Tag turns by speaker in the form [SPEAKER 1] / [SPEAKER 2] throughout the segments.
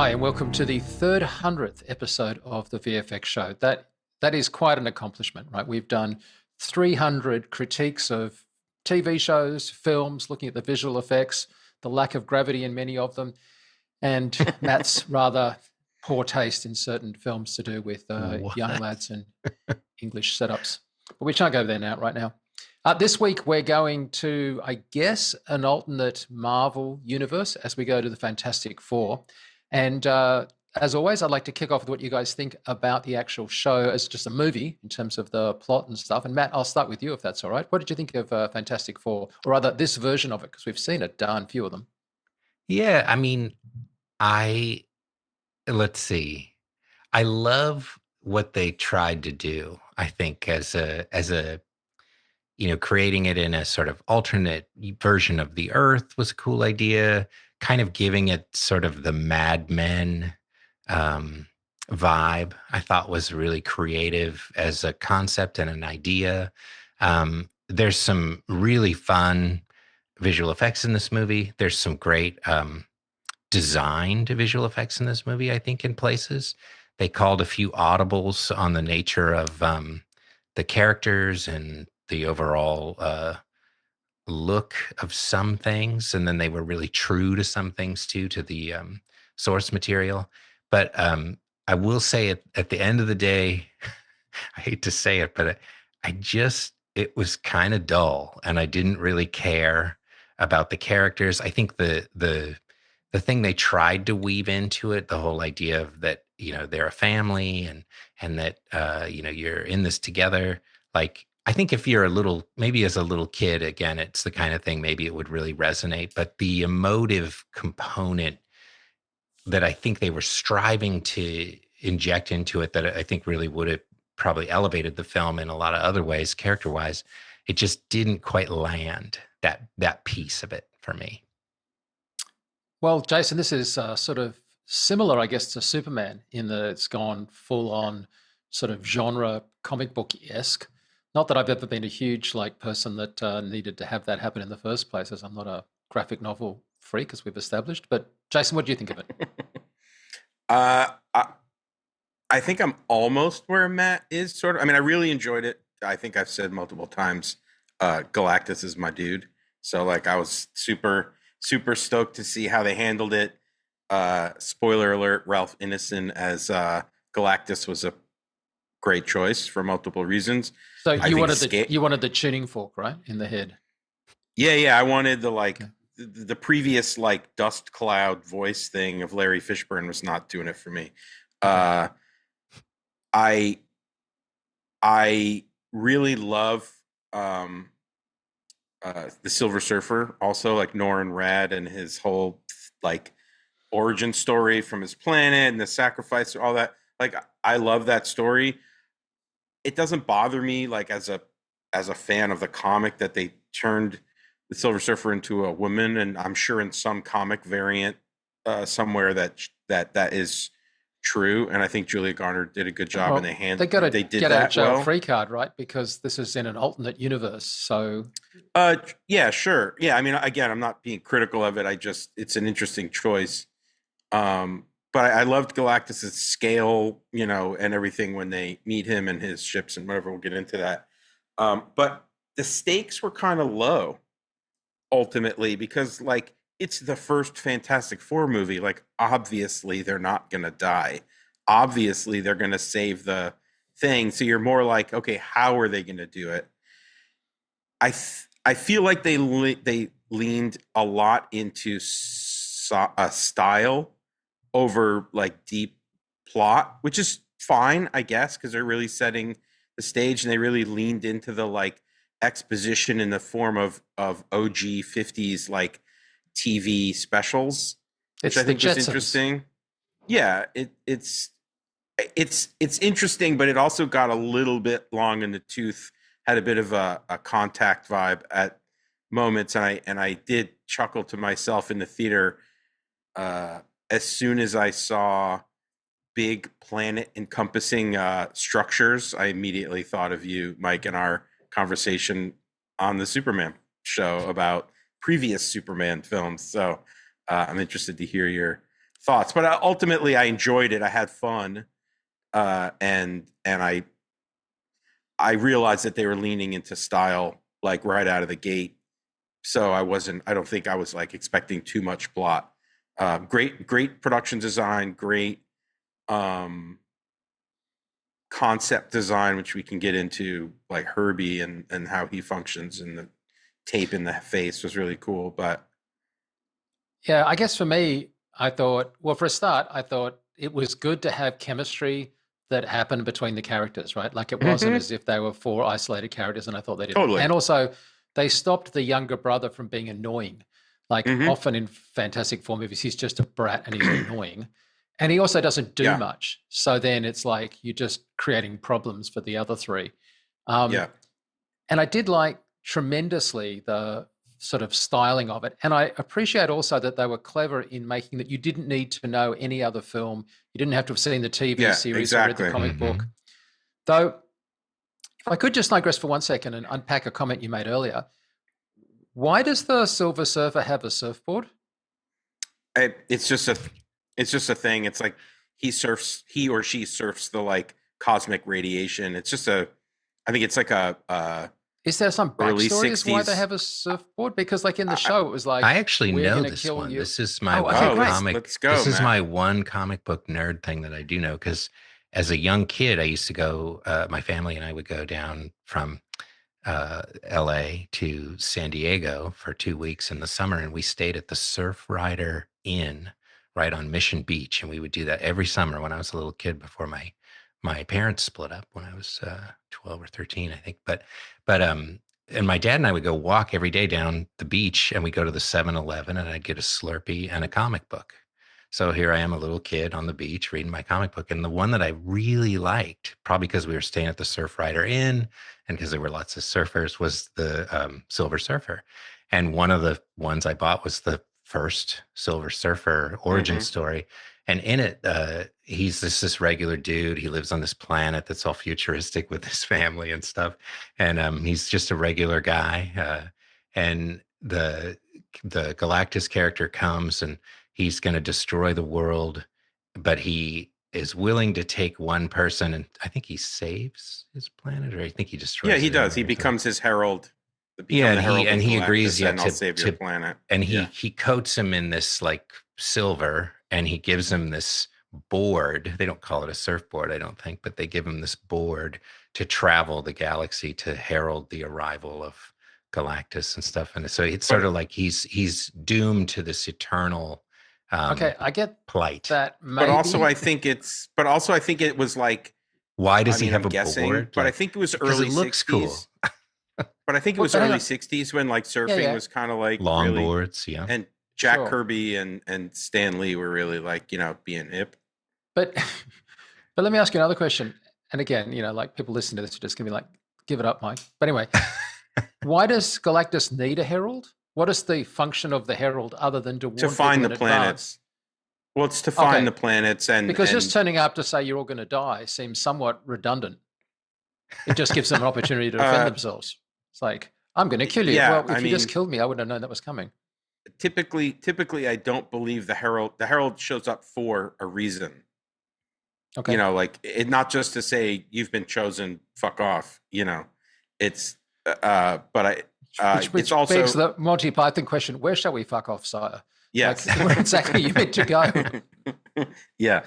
[SPEAKER 1] Hi, and welcome to the 300th episode of the VFX show. That is quite an accomplishment, right? We've done 300 critiques of TV shows, films, looking at the visual effects, the lack of gravity in many of them, and Matt's rather poor taste in certain films to do with young
[SPEAKER 2] What?
[SPEAKER 1] lads and English setups. But we shan't go there now, right now. This week, we're going to, I guess, an alternate Marvel universe as we go to the Fantastic Four. And as always, I'd like to kick off with what you guys think about the actual show as just a movie in terms of the plot and stuff. And Matt, I'll start with you if that's all right. What did you think of Fantastic Four, or rather this version of it? Because we've seen a darn few of them.
[SPEAKER 2] Yeah, I mean, I let's see. I love what they tried to do. I think as a creating it in a sort of alternate version of the Earth was a cool idea. Kind of giving it sort of the Mad Men um, vibe. I thought was really creative as a concept and an idea. There's some really fun visual effects in this movie. There's some great designed visual effects in this movie, I think, in places. They called a few audibles on the nature of the characters and the overall look of some things. And then they were really true to some things too, to the source material. But I will say at the end of the day, I hate to say it, but it was kind of dull and I didn't really care about the characters. I think the thing they tried to weave into it, the whole idea of that, they're a family and that, you're in this together. Like, I think if you're maybe as a little kid, again, it's the kind of thing, maybe it would really resonate, but the emotive component that I think they were striving to inject into it, that I think really would have probably elevated the film in a lot of other ways, character wise, it just didn't quite land that piece of it for me.
[SPEAKER 1] Well, Jason, this is sort of similar, I guess, to Superman in that it's gone full on sort of genre comic book esque. Not that I've ever been a huge person that needed to have that happen in the first place, as I'm not a graphic novel freak, as we've established. But Jason, what do you think of it?
[SPEAKER 3] Uh, I, I think I'm almost where Matt is, sort of. I mean, I really enjoyed it. I think I've said multiple times, Galactus is my dude. So, like, I was super stoked to see how they handled it. Spoiler alert: Ralph Ineson as Galactus was a great choice for multiple reasons.
[SPEAKER 1] So
[SPEAKER 3] I
[SPEAKER 1] you
[SPEAKER 3] think
[SPEAKER 1] wanted the tuning fork, right, in the head?
[SPEAKER 3] yeah. I wanted the
[SPEAKER 1] Okay.
[SPEAKER 3] the previous dust cloud voice thing of Larry Fishburne was not doing it for me.
[SPEAKER 1] Okay.
[SPEAKER 3] Uh, I I really love um, the Silver Surfer, also like Norrin Rad and his whole like origin story from his planet and the sacrifice, all that. Like I love that story. It doesn't bother me like as a fan of the comic that they turned the Silver Surfer into a woman, and I'm sure in some comic variant somewhere that is true. And I think Julia Garner did a good job, and
[SPEAKER 1] Well, they got a
[SPEAKER 3] they did
[SPEAKER 1] get out of
[SPEAKER 3] that
[SPEAKER 1] jail
[SPEAKER 3] well.
[SPEAKER 1] free card, right? Because this is in an alternate universe. So
[SPEAKER 3] Yeah, sure. Yeah, I mean, again, I'm not being critical of it. It's an interesting choice. But I loved Galactus's scale, and everything when they meet him and his ships and whatever. We'll get into that. But the stakes were kind of low ultimately because, like, it's the first Fantastic Four movie. Like, obviously, they're not gonna die. Obviously, they're gonna save the thing. So you're more like, okay, how are they gonna do it? I feel like they leaned a lot into style over like deep plot, which is fine, I guess, because they're really setting the stage and they really leaned into the like exposition in the form of OG 50s like TV specials, which
[SPEAKER 1] it's
[SPEAKER 3] I
[SPEAKER 1] the
[SPEAKER 3] think was
[SPEAKER 1] Jetsons.
[SPEAKER 3] interesting. Yeah, it's interesting, but it also got a little bit long in the tooth. Had a bit of a contact vibe at moments, and I did chuckle to myself in the theater as soon as I saw big planet encompassing structures. I immediately thought of you, Mike, in our conversation on the Superman show about previous Superman films. So I'm interested to hear your thoughts. But ultimately, I enjoyed it. I had fun, and I realized that they were leaning into style like right out of the gate. So I don't think I was like expecting too much plot. Great production design, great concept design, which we can get into, like Herbie and how he functions, and the tape in the face was really cool. But
[SPEAKER 1] Yeah, I guess for me, I thought, well, for a start, I thought it was good to have chemistry that happened between the characters, right? Like it wasn't as if they were four isolated characters, and I thought they did.
[SPEAKER 3] Totally.
[SPEAKER 1] And also, they stopped the younger brother from being annoying. Like often in Fantastic Four movies, he's just a brat and he's annoying. And he also doesn't do much. So then it's like you're just creating problems for the other three. And I did like tremendously the sort of styling of it. And I appreciate also that they were clever in making that you didn't need to know any other film. You didn't have to have seen the TV series or read the comic book. Though, if I could just digress for 1 second and unpack a comment you made earlier. Why does the Silver Surfer have a surfboard?
[SPEAKER 3] It's just a thing. It's like he or she surfs the like cosmic radiation. It's just I think it's like a
[SPEAKER 1] is there some backstory as why they
[SPEAKER 3] 60s.
[SPEAKER 1] have a surfboard? Because like in the show, it was like,
[SPEAKER 2] I actually
[SPEAKER 1] we're
[SPEAKER 2] know
[SPEAKER 1] gonna
[SPEAKER 2] this
[SPEAKER 1] kill
[SPEAKER 2] one.
[SPEAKER 1] you.
[SPEAKER 2] This is my comic.
[SPEAKER 3] Let's go,
[SPEAKER 2] this is
[SPEAKER 3] Matt.
[SPEAKER 2] my one comic book nerd thing that I do know, because as a young kid, I used to go. My family and I would go down from LA to San Diego for 2 weeks in the summer, and we stayed at the Surf Rider Inn right on Mission Beach, and we would do that every summer when I was a little kid before my parents split up when I was 12 or 13, I think. But and my dad and I would go walk every day down the beach, and we go to the 7-Eleven, and I'd get a Slurpee and a comic book. So here I am, a little kid on the beach reading my comic book. And the one that I really liked, probably because we were staying at the Surf Rider Inn and because there were lots of surfers, was the Silver Surfer. And one of the ones I bought was the first Silver Surfer origin story. And in it, he's this regular dude. He lives on this planet that's all futuristic with his family and stuff. And he's just a regular guy. And the Galactus character comes, and he's going to destroy the world, but he is willing to take one person, and I think he saves his planet, or I think he destroys.
[SPEAKER 3] Yeah, he does. He becomes his herald.
[SPEAKER 2] And he agrees,
[SPEAKER 3] I'll save your planet.
[SPEAKER 2] And he coats him in this like silver, and he gives him this board. They don't call it a surfboard, I don't think, but they give him this board to travel the galaxy to herald the arrival of Galactus and stuff. And so it's sort of like he's doomed to this eternal
[SPEAKER 1] okay, I get
[SPEAKER 2] plight.
[SPEAKER 1] that, maybe.
[SPEAKER 3] But also I think it was like,
[SPEAKER 2] why does he have a board?
[SPEAKER 3] But I think it was early 60s.
[SPEAKER 2] It looks cool.
[SPEAKER 3] But I think it was early 60s when like surfing was kind of like
[SPEAKER 2] longboards,
[SPEAKER 3] and Jack Kirby and Stan Lee were really like, being hip.
[SPEAKER 1] But let me ask you another question. And again, like people listening to this are just gonna be like, give it up, Mike. But anyway, why does Galactus need a herald? What is the function of the herald other than to
[SPEAKER 3] find the planets? Well, it's to find the planets, and
[SPEAKER 1] because just turning up to say you're all going to die seems somewhat redundant. It just gives them an opportunity to defend themselves. It's like, I'm going to kill you.
[SPEAKER 3] Yeah,
[SPEAKER 1] well, if you just killed me, I wouldn't have known that was coming.
[SPEAKER 3] Typically, I don't believe the herald. The herald shows up for a reason. Okay, like it not just to say you've been chosen. Fuck off. It's but
[SPEAKER 1] which
[SPEAKER 3] it's also
[SPEAKER 1] begs the Monty Python question: where shall we fuck off, sire?
[SPEAKER 3] Yes,
[SPEAKER 1] like, where exactly you meant to go.
[SPEAKER 3] Yeah,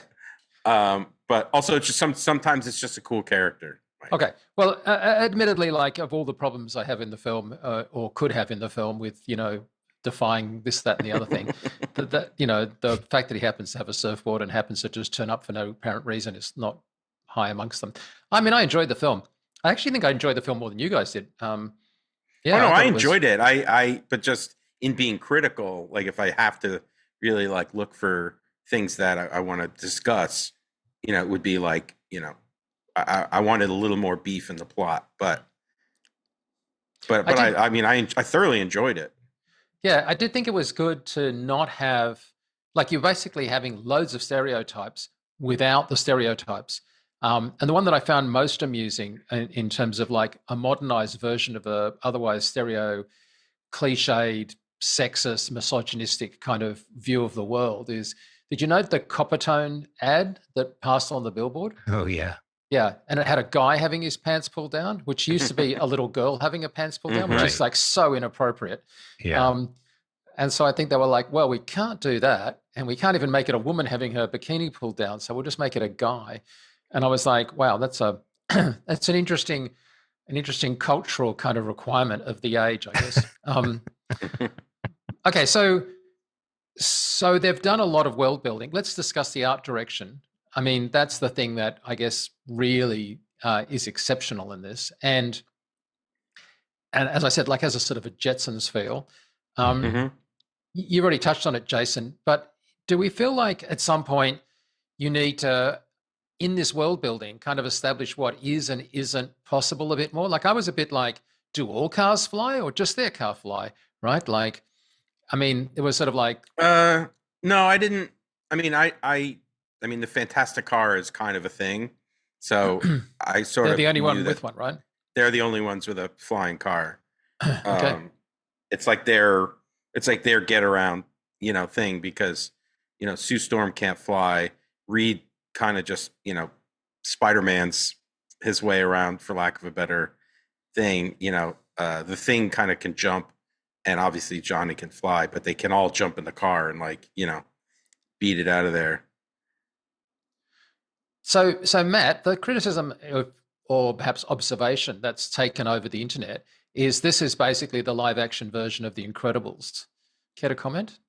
[SPEAKER 3] but also it's just sometimes it's just a cool character. Like,
[SPEAKER 1] okay, well, admittedly, like of all the problems I have in the film, or could have in the film, with defying this, that, and the other thing, the fact that he happens to have a surfboard and happens to just turn up for no apparent reason is not high amongst them. I mean, I enjoyed the film. I actually think I enjoyed the film more than you guys did.
[SPEAKER 3] I enjoyed it. But just in being critical, like if I have to really like look for things that I want to discuss, it would be like, I wanted a little more beef in the plot, but I thoroughly enjoyed it.
[SPEAKER 1] Yeah, I did think it was good to not have, like, you're basically having loads of stereotypes without the stereotypes. And the one that I found most amusing in terms of like a modernized version of a otherwise stereo, cliched, sexist, misogynistic kind of view of the world is Did you note the Coppertone ad that passed on the billboard?
[SPEAKER 2] Oh yeah.
[SPEAKER 1] Yeah, and it had a guy having his pants pulled down, which used to be a little girl having her pants pulled down, which is
[SPEAKER 2] Right.
[SPEAKER 1] like so inappropriate.
[SPEAKER 2] Yeah.
[SPEAKER 1] And so I think they were like, well, we can't do that, and we can't even make it a woman having her bikini pulled down, so we'll just make it a guy. And I was like, wow, that's a that's an interesting cultural kind of requirement of the age, I guess. Okay, so they've done a lot of world building. Let's discuss the art direction. I mean, that's the thing that I guess really is exceptional in this. And as I said, like has a sort of a Jetsons feel. You already touched on it, Jason, but do we feel like at some point you need to, in this world building, kind of establish what is and isn't possible a bit more? Like I was a bit like, do all cars fly or just their car fly, right? Like, I mean, it was sort of like...
[SPEAKER 3] No, I didn't. I mean, the Fantastic Car is kind of a thing. So I sort
[SPEAKER 1] they're
[SPEAKER 3] of...
[SPEAKER 1] the only one with one, right?
[SPEAKER 3] They're the only ones with a flying car.
[SPEAKER 1] Okay.
[SPEAKER 3] It's like their get around, thing because, Sue Storm can't fly. Reed kind of just, Spider-Man's his way around, for lack of a better thing. The Thing kind of can jump, and obviously Johnny can fly, but they can all jump in the car and beat it out of there.
[SPEAKER 1] So Matt, the criticism or perhaps observation that's taken over the internet is this is basically the live action version of The Incredibles. Care to comment?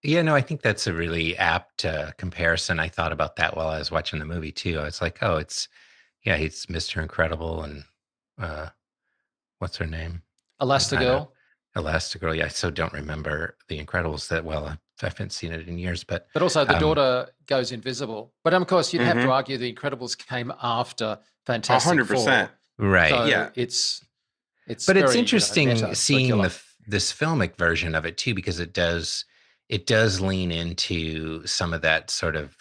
[SPEAKER 2] Yeah, no, I think that's a really apt comparison. I thought about that while I was watching the movie too. I was like, oh, he's Mr. Incredible and what's her name?
[SPEAKER 1] Elastigirl.
[SPEAKER 2] Elastigirl. Yeah, I so don't remember The Incredibles that well. I haven't seen it in years, but
[SPEAKER 1] also the daughter goes invisible. But of course, you'd have to argue The Incredibles came after Fantastic 100%.
[SPEAKER 2] Four. Right.
[SPEAKER 1] So
[SPEAKER 2] yeah.
[SPEAKER 1] It's
[SPEAKER 2] but it's interesting seeing this filmic version of it too, because it does lean into some of that sort of,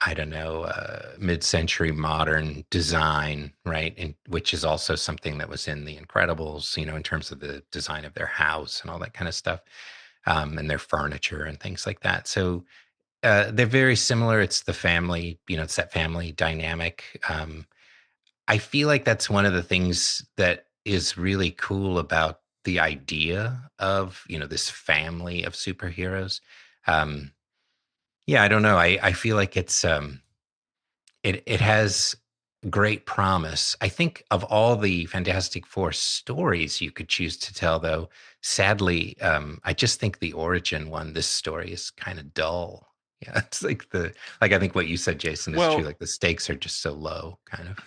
[SPEAKER 2] I don't know, mid-century modern design, right? And which is also something that was in The Incredibles, in terms of the design of their house and all that kind of stuff, and their furniture and things like that. So they're very similar. It's the family, it's that family dynamic. I feel like that's one of the things that is really cool about the idea of, this family of superheroes. Yeah, I don't know. I feel like it's it has great promise. I think of all the Fantastic Four stories you could choose to tell, though, sadly, I just think the origin one, this story is kind of dull. Yeah, it's like I think what you said, Jason, is true. Like the stakes are just so low, kind of.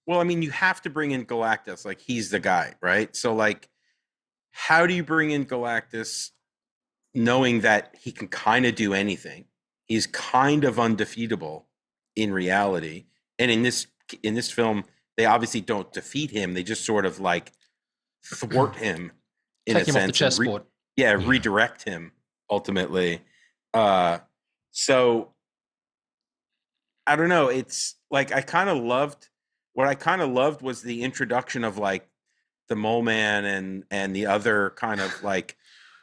[SPEAKER 3] Well, I mean, you have to bring in Galactus. Like, he's the guy, right? So, like, how do you bring in Galactus knowing that he can kind of do anything? He's kind of undefeatable in reality. And in this film, they obviously don't defeat him. They just sort of, like, thwart him in
[SPEAKER 1] Take
[SPEAKER 3] a
[SPEAKER 1] him
[SPEAKER 3] sense.
[SPEAKER 1] off the chessboard.
[SPEAKER 3] Redirect him, ultimately. So, I don't know. It's, like, what I kind of loved was the introduction of like the Mole Man and the other kind of like,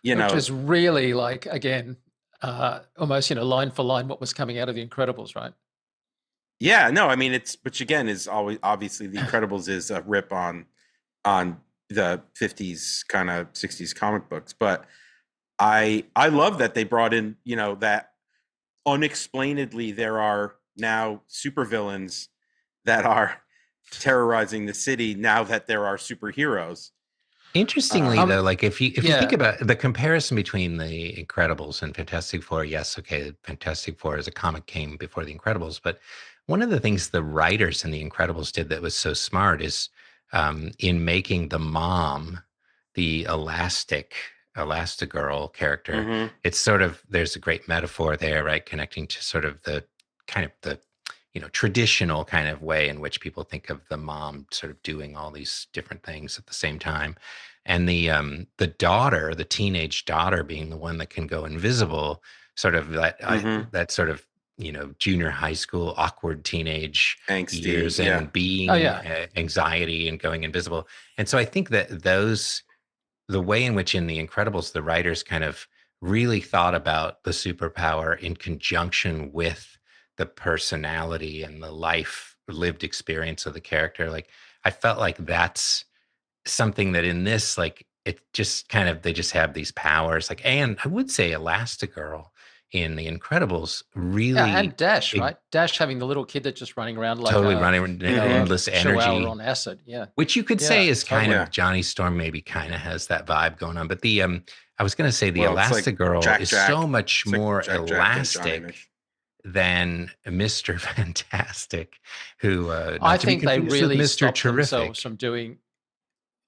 [SPEAKER 1] which is really like, again, almost, line for line what was coming out of The Incredibles, right?
[SPEAKER 3] Yeah, no, I mean, which again is always obviously The Incredibles is a rip on the 50s kind of 60s comic books, but I love that they brought in, that unexplainedly there are now supervillains that are terrorizing the city now that there are superheroes.
[SPEAKER 2] Interestingly, though, like if you think about the comparison between The Incredibles and Fantastic Four, yes, okay, Fantastic Four as a comic came before The Incredibles, but one of the things the writers in The Incredibles did that was so smart is in making the mom the Elastigirl character. It's sort of, there's a great metaphor there, right, connecting to sort of the kind of the traditional kind of way in which people think of the mom sort of doing all these different things at the same time. And the daughter, the teenage daughter being the one that can go invisible, sort of that sort of, junior high school, awkward teenage
[SPEAKER 3] angsty
[SPEAKER 2] years and being anxiety and going invisible. And so I think that the way in which in The Incredibles, the writers kind of really thought about the superpower in conjunction with the personality and the lived experience of the character. Like I felt like that's something that in this, like it just kind of, they just have these powers. Like, and I would say Elastigirl in The Incredibles
[SPEAKER 1] Yeah, and
[SPEAKER 2] really
[SPEAKER 1] Dash, right? Dash having the little kid that's just running around like
[SPEAKER 2] totally
[SPEAKER 1] a,
[SPEAKER 2] running with
[SPEAKER 1] you know, a
[SPEAKER 2] endless energy,
[SPEAKER 1] chihuahua on acid. Yeah.
[SPEAKER 2] which you could
[SPEAKER 1] Yeah,
[SPEAKER 2] say is kind
[SPEAKER 1] totally.
[SPEAKER 2] of Johnny Storm, maybe kind of has that vibe going on. But the I was going to say the
[SPEAKER 3] Well, it's like
[SPEAKER 2] Elastigirl is so much
[SPEAKER 3] It's like
[SPEAKER 2] more
[SPEAKER 3] Jack and Johnny mix.
[SPEAKER 2] elastic than Mr. Fantastic, who
[SPEAKER 1] I
[SPEAKER 2] not to be
[SPEAKER 1] think they
[SPEAKER 2] confused with
[SPEAKER 1] really
[SPEAKER 2] Mr.
[SPEAKER 1] stopped themselves
[SPEAKER 2] Terrific.
[SPEAKER 1] from doing.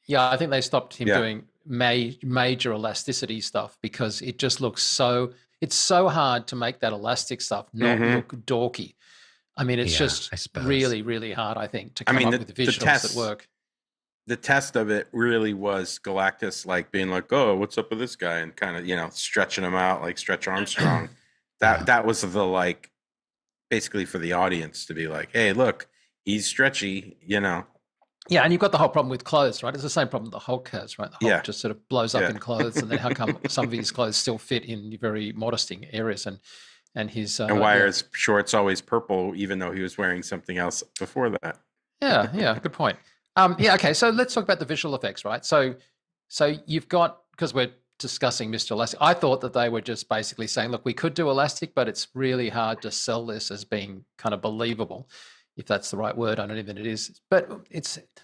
[SPEAKER 1] Yeah, I think they stopped him doing major elasticity stuff because it just looks so. It's so hard to make that elastic stuff not look dorky. I mean, it's
[SPEAKER 2] Yeah,
[SPEAKER 1] just
[SPEAKER 2] I suppose.
[SPEAKER 1] really, really hard, I think, to come up with visuals that work.
[SPEAKER 3] The test of it really was Galactus, like being like, "Oh, what's up with this guy?" and kind of, you know, stretching him out like Stretch Armstrong. That was the, like, basically for the audience to be like, "Hey, look, he's stretchy," you know.
[SPEAKER 1] Yeah, and you've got the whole problem with clothes, right? It's the same problem the Hulk has, right? The Hulk just sort of blows up in clothes, and then how come some of his clothes still fit in very modesting areas, and his
[SPEAKER 3] and why are his shorts always purple, even though he was wearing something else before that?
[SPEAKER 1] Yeah, good point. Yeah, okay, so let's talk about the visual effects, right? So you've got, because we're discussing Mr. Elastic, I thought that they were just basically saying, look, we could do Elastic, but it's really hard to sell this as being kind of believable, if that's the right word. I don't even know if it is. But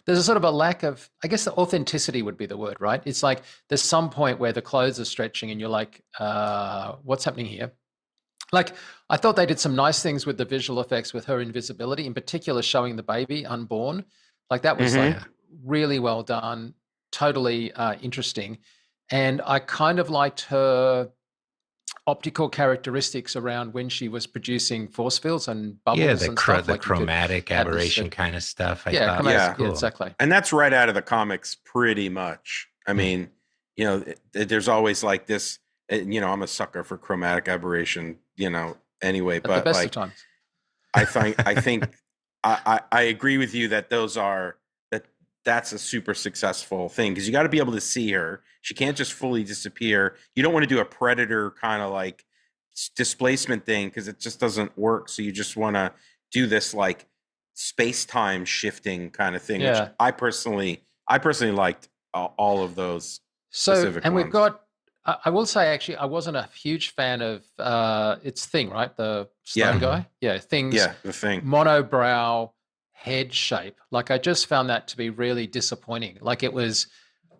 [SPEAKER 1] there's a sort of a lack of, I guess the authenticity would be the word, right? It's like there's some point where the clothes are stretching and you're like, what's happening here? Like, I thought they did some nice things with the visual effects with her invisibility, in particular showing the baby unborn. Like that was like really well done, totally interesting. And I kind of liked her optical characteristics around when she was producing force fields and bubbles and stuff.
[SPEAKER 2] The chromatic aberration kind of stuff.
[SPEAKER 1] Cool. Yeah, exactly.
[SPEAKER 3] And that's right out of the comics pretty much. I mean, you know, there's always like this, you know, I'm a sucker for chromatic aberration, you know, anyway, but
[SPEAKER 1] the best
[SPEAKER 3] like,
[SPEAKER 1] of times.
[SPEAKER 3] I think I agree with you that that's a super successful thing because you got to be able to see her. She can't just fully disappear. You don't want to do a Predator kind of like displacement thing because it just doesn't work. So you just want to do this like space-time shifting kind of thing, which I personally liked all of those specific ones.
[SPEAKER 1] We've got, I will say, actually, I wasn't a huge fan of its Thing, right? The stone guy? Yeah, Thing's
[SPEAKER 3] the Thing.
[SPEAKER 1] Monobrow head shape. Like, I just found that to be really disappointing. Like, it was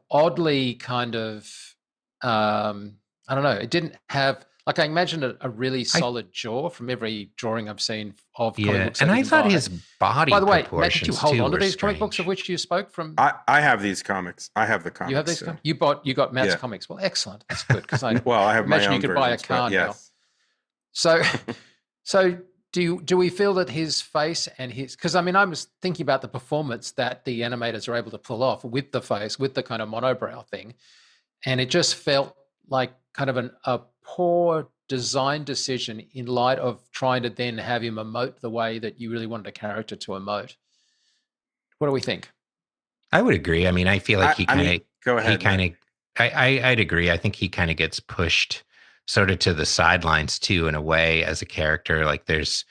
[SPEAKER 1] oddly kind of, I don't know, it didn't have, like, I imagined a really solid jaw from every drawing I've seen of comic books.
[SPEAKER 2] And I thought his body
[SPEAKER 1] By the way,
[SPEAKER 2] proportions,
[SPEAKER 1] Matt, did you hold on to these
[SPEAKER 2] strange.
[SPEAKER 1] comic books of which you spoke from?
[SPEAKER 3] I have these comics. I have the comics.
[SPEAKER 1] You have these comics? You got Matt's comics. Well, excellent. That's good because I
[SPEAKER 3] I have
[SPEAKER 1] imagine
[SPEAKER 3] my own
[SPEAKER 1] you could buy a car now. So do we feel that his face and his, because I mean, I was thinking about the performance that the animators are able to pull off with the face, with the kind of monobrow thing, and it just felt like kind of a poor design decision in light of trying to then have him emote the way that you really wanted a character to emote. What do we think?
[SPEAKER 2] I would agree. I mean, I feel like
[SPEAKER 3] go ahead.
[SPEAKER 2] I'd agree. I think he kind of gets pushed sort of to the sidelines too, in a way, as a character. Like there's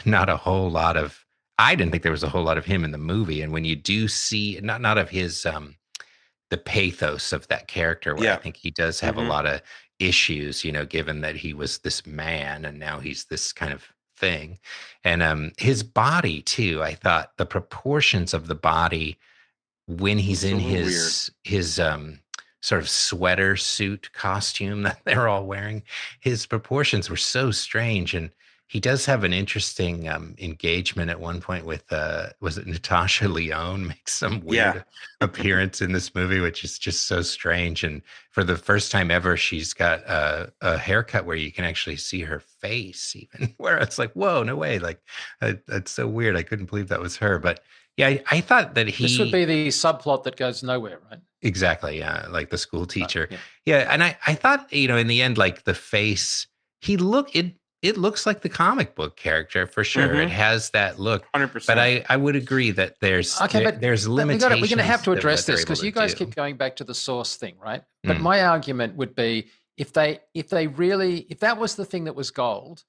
[SPEAKER 2] not a whole lot of, I didn't think there was a whole lot of him in the movie. And when you do see not of his, the pathos of that character, where I think he does have a lot of issues, you know, given that he was this man and now he's this kind of thing. And his body too, I thought the proportions of the body when he's in his sort of sweater suit costume that they're all wearing, his proportions were so strange. And he does have an interesting engagement at one point with, was it Natasha Lyonne makes some weird appearance in this movie, which is just so strange. And for the first time ever, she's got a haircut where you can actually see her face, even where it's like, whoa, no way. Like, that's so weird. I couldn't believe that was her. But yeah, I thought that this
[SPEAKER 1] would be the subplot that goes nowhere, right?
[SPEAKER 2] Exactly. Yeah. Like the school teacher. Yeah. And I thought, you know, in the end, like the face, it looks like the comic book character for sure. It has that look.
[SPEAKER 3] 100%.
[SPEAKER 2] But I would agree that there's limitations.
[SPEAKER 1] We're going to have to address this because you guys keep going back to the source thing, right? But my argument would be, if that was the thing that was gold,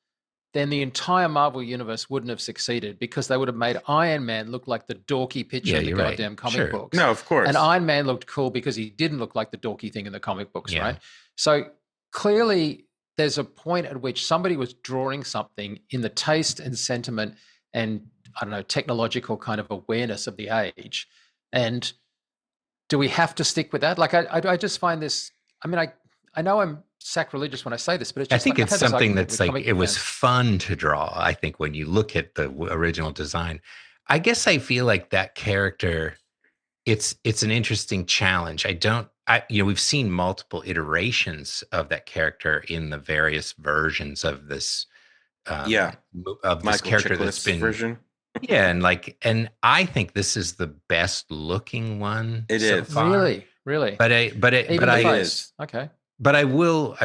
[SPEAKER 1] then the entire Marvel universe wouldn't have succeeded, because they would have made Iron Man look like the dorky picture in the goddamn comic books.
[SPEAKER 3] No, of course.
[SPEAKER 1] And Iron Man looked cool because he didn't look like the dorky thing in the comic books,
[SPEAKER 2] Yeah.
[SPEAKER 1] right? So clearly there's a point at which somebody was drawing something in the taste and sentiment and, I don't know, technological kind of awareness of the age. And do we have to stick with that? Like, I just find this, I mean, I know I'm sacrilegious when I say this, but it's just
[SPEAKER 2] I think
[SPEAKER 1] like,
[SPEAKER 2] it's
[SPEAKER 1] I've had this
[SPEAKER 2] something
[SPEAKER 1] argument
[SPEAKER 2] that's
[SPEAKER 1] with
[SPEAKER 2] like,
[SPEAKER 1] comic
[SPEAKER 2] it was
[SPEAKER 1] fans.
[SPEAKER 2] fun to draw. I think when you look at the original design, I guess I feel like that character, it's an interesting challenge. We've seen multiple iterations of that character in the various versions of this, of this
[SPEAKER 3] Michael
[SPEAKER 2] character
[SPEAKER 3] Chiklis
[SPEAKER 2] that's been
[SPEAKER 3] version.
[SPEAKER 2] Yeah, and I think this is the best looking one
[SPEAKER 3] It
[SPEAKER 2] so
[SPEAKER 3] is.
[SPEAKER 2] far.
[SPEAKER 1] Really.
[SPEAKER 2] But
[SPEAKER 1] I
[SPEAKER 3] is.
[SPEAKER 1] Okay.
[SPEAKER 2] But I will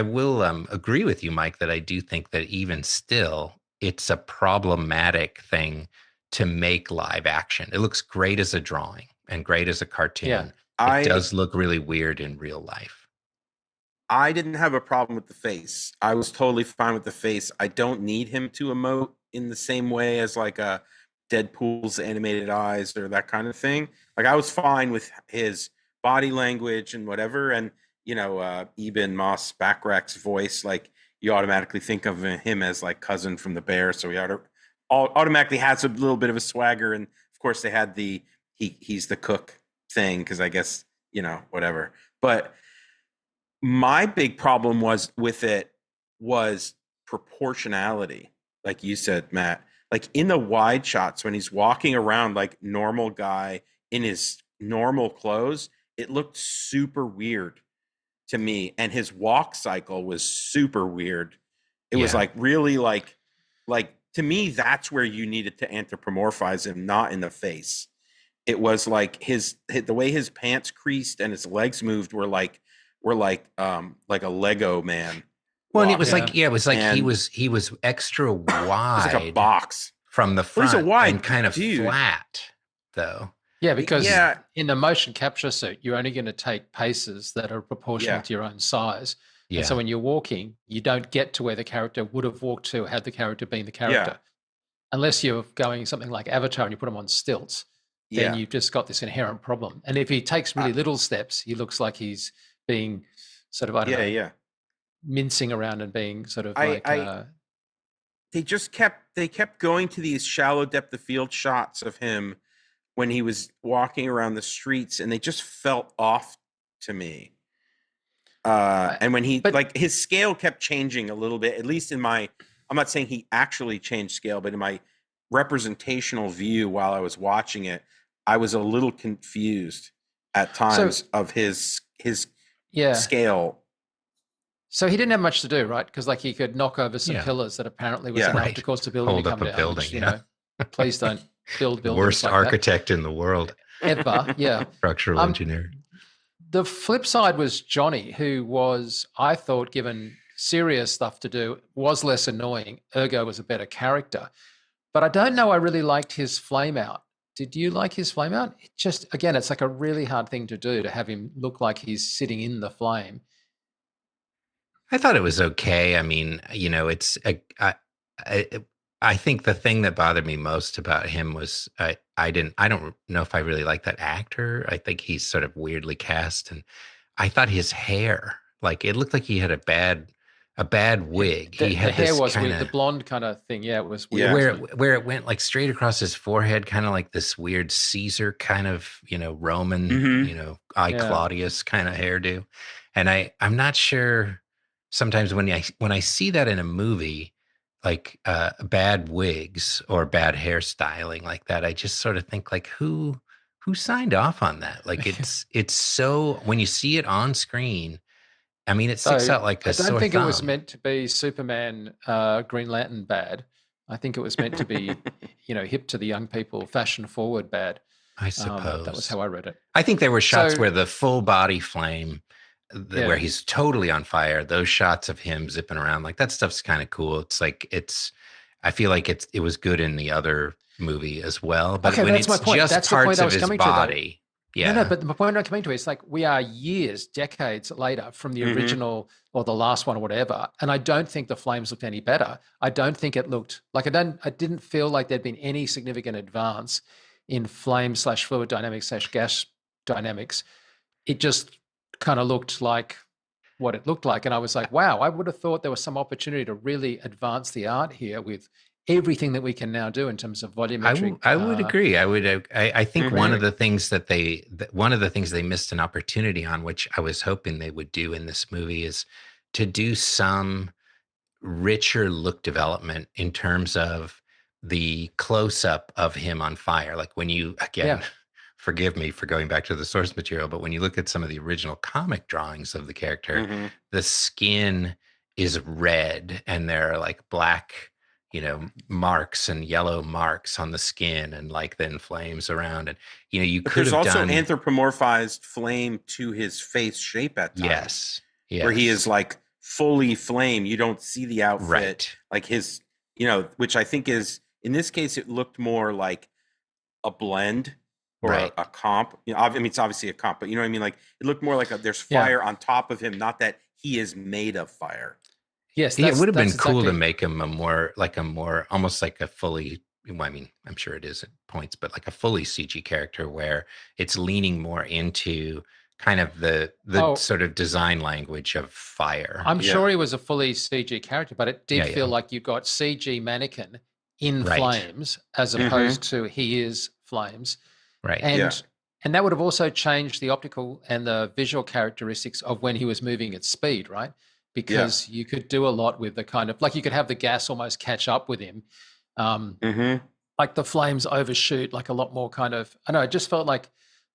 [SPEAKER 2] agree with you, Mike, that I do think that even still, it's a problematic thing to make live action. It looks great as a drawing and great as a cartoon.
[SPEAKER 1] Yeah.
[SPEAKER 2] It does look really weird in real life.
[SPEAKER 3] I didn't have a problem with the face. I was totally fine with the face. I don't need him to emote in the same way as like a Deadpool's animated eyes or that kind of thing. Like, I was fine with his body language and whatever. And, Eben Moss Backrack's voice, like, you automatically think of him as like cousin from the Bear. So he automatically has a little bit of a swagger. And of course they had the, he's the cook thing, because I guess, whatever. But my big problem was proportionality. Like you said, Matt, like in the wide shots when he's walking around like normal guy in his normal clothes, it looked super weird to me. And his walk cycle was super weird. It was like really like to me, that's where you needed to anthropomorphize him, not in the face. It was like the way his pants creased and his legs moved were like a Lego man.
[SPEAKER 2] Well, and it was he was extra wide.
[SPEAKER 3] It was like a box
[SPEAKER 2] from the front,
[SPEAKER 3] he's a wide
[SPEAKER 2] and kind of
[SPEAKER 3] dude.
[SPEAKER 2] Flat, though.
[SPEAKER 1] Yeah, because in the motion capture suit, you're only going to take paces that are proportional to your own size. Yeah. And so when you're walking, you don't get to where the character would have walked to had the character been the character. Yeah. Unless you're going something like Avatar and you put him on stilts, then you've just got this inherent problem. And if he takes really little steps, he looks like he's being sort of, I don't know, mincing around and being sort of
[SPEAKER 3] they kept going to these shallow depth of field shots of him when he was walking around the streets, and they just felt off to me. And when his scale kept changing a little bit, at least I'm not saying he actually changed scale, but in my representational view while I was watching it, I was a little confused at times of his scale.
[SPEAKER 1] So he didn't have much to do, right? Because like he could knock over some pillars that apparently was enough to cause the building to come down.
[SPEAKER 2] Building,
[SPEAKER 1] Please don't build buildings.
[SPEAKER 2] Worst
[SPEAKER 1] like
[SPEAKER 2] architect in the world.
[SPEAKER 1] Ever, yeah.
[SPEAKER 2] Structural engineer.
[SPEAKER 1] The flip side was Johnny, who was, I thought, given serious stuff to do, was less annoying, ergo was a better character. But I don't know, I really liked his flame out. Did you like his flame out? It just, again, it's like a really hard thing to do, to have him look like he's sitting in the flame.
[SPEAKER 2] I thought it was okay. I mean, I think the thing that bothered me most about him was I don't know if I really like that actor. I think he's sort of weirdly cast, and I thought his hair, like, it looked like he had a bad wig.
[SPEAKER 1] The hair was weird, the blonde kind of thing. Yeah, it was weird.
[SPEAKER 2] Where it went like straight across his forehead, kind of like this weird Caesar kind of, Roman, Claudius kind of hairdo. And I'm not sure sometimes when I see that in a movie, like bad wigs or bad hairstyling like that, I just sort of think like, who signed off on that? Like it's so, when you see it on screen, I mean, it sticks out like a sore thumb. I don't think
[SPEAKER 1] it was meant to be Superman, Green Lantern bad. I think it was meant to be, hip to the young people, fashion forward bad.
[SPEAKER 2] I suppose.
[SPEAKER 1] That was how I read it.
[SPEAKER 2] I think there were shots where the full body flame, where he's totally on fire, those shots of him zipping around, like that stuff's kind of cool. It's like, I feel like it was good in the other movie as well. But when it's just parts of his body,
[SPEAKER 1] No, but the point I'm coming to is like we are years, decades later from the original or the last one or whatever, and I don't think the flames looked any better. I don't think it looked like I didn't feel like there'd been any significant advance in flame/fluid dynamics/gas dynamics. It just kind of looked like what it looked like, and I was like, wow, I would have thought there was some opportunity to really advance the art here with everything that we can now do in terms of volumetric.
[SPEAKER 2] I would agree. I think one of
[SPEAKER 1] Agree.
[SPEAKER 2] the things one of the things they missed an opportunity on, which I was hoping they would do in this movie, is to do some richer look development in terms of the close up of him on fire. Like when you, again, forgive me for going back to the source material, but when you look at some of the original comic drawings of the character, the skin is red and there are like black, marks and yellow marks on the skin and like then flames around. And, you
[SPEAKER 3] But
[SPEAKER 2] could
[SPEAKER 3] there's
[SPEAKER 2] have
[SPEAKER 3] also
[SPEAKER 2] done.
[SPEAKER 3] anthropomorphized flame to his face shape at times.
[SPEAKER 2] Yes.
[SPEAKER 3] Where he is like fully flame. You don't see the outfit.
[SPEAKER 2] Right.
[SPEAKER 3] Like his, which I think is, in this case, it looked more like a blend or a comp. I mean, it's obviously a comp, but you know what I mean? Like it looked more like there's fire on top of him, not that he is made of fire.
[SPEAKER 1] Yes,
[SPEAKER 2] it would have been cool to
[SPEAKER 1] exactly.
[SPEAKER 2] make him almost like a fully, well, I mean, I'm sure it is at points, but like a fully CG character where it's leaning more into kind of the sort of design language of fire.
[SPEAKER 1] I'm sure he was a fully CG character, but it did feel like you got CG mannequin in flames as opposed to he is flames.
[SPEAKER 2] Right.
[SPEAKER 1] And that would have also changed the optical and the visual characteristics of when he was moving at speed, right? Because you could do a lot with the kind of, like you could have the gas almost catch up with him. Like the flames overshoot, like a lot more kind of, I know, it just felt like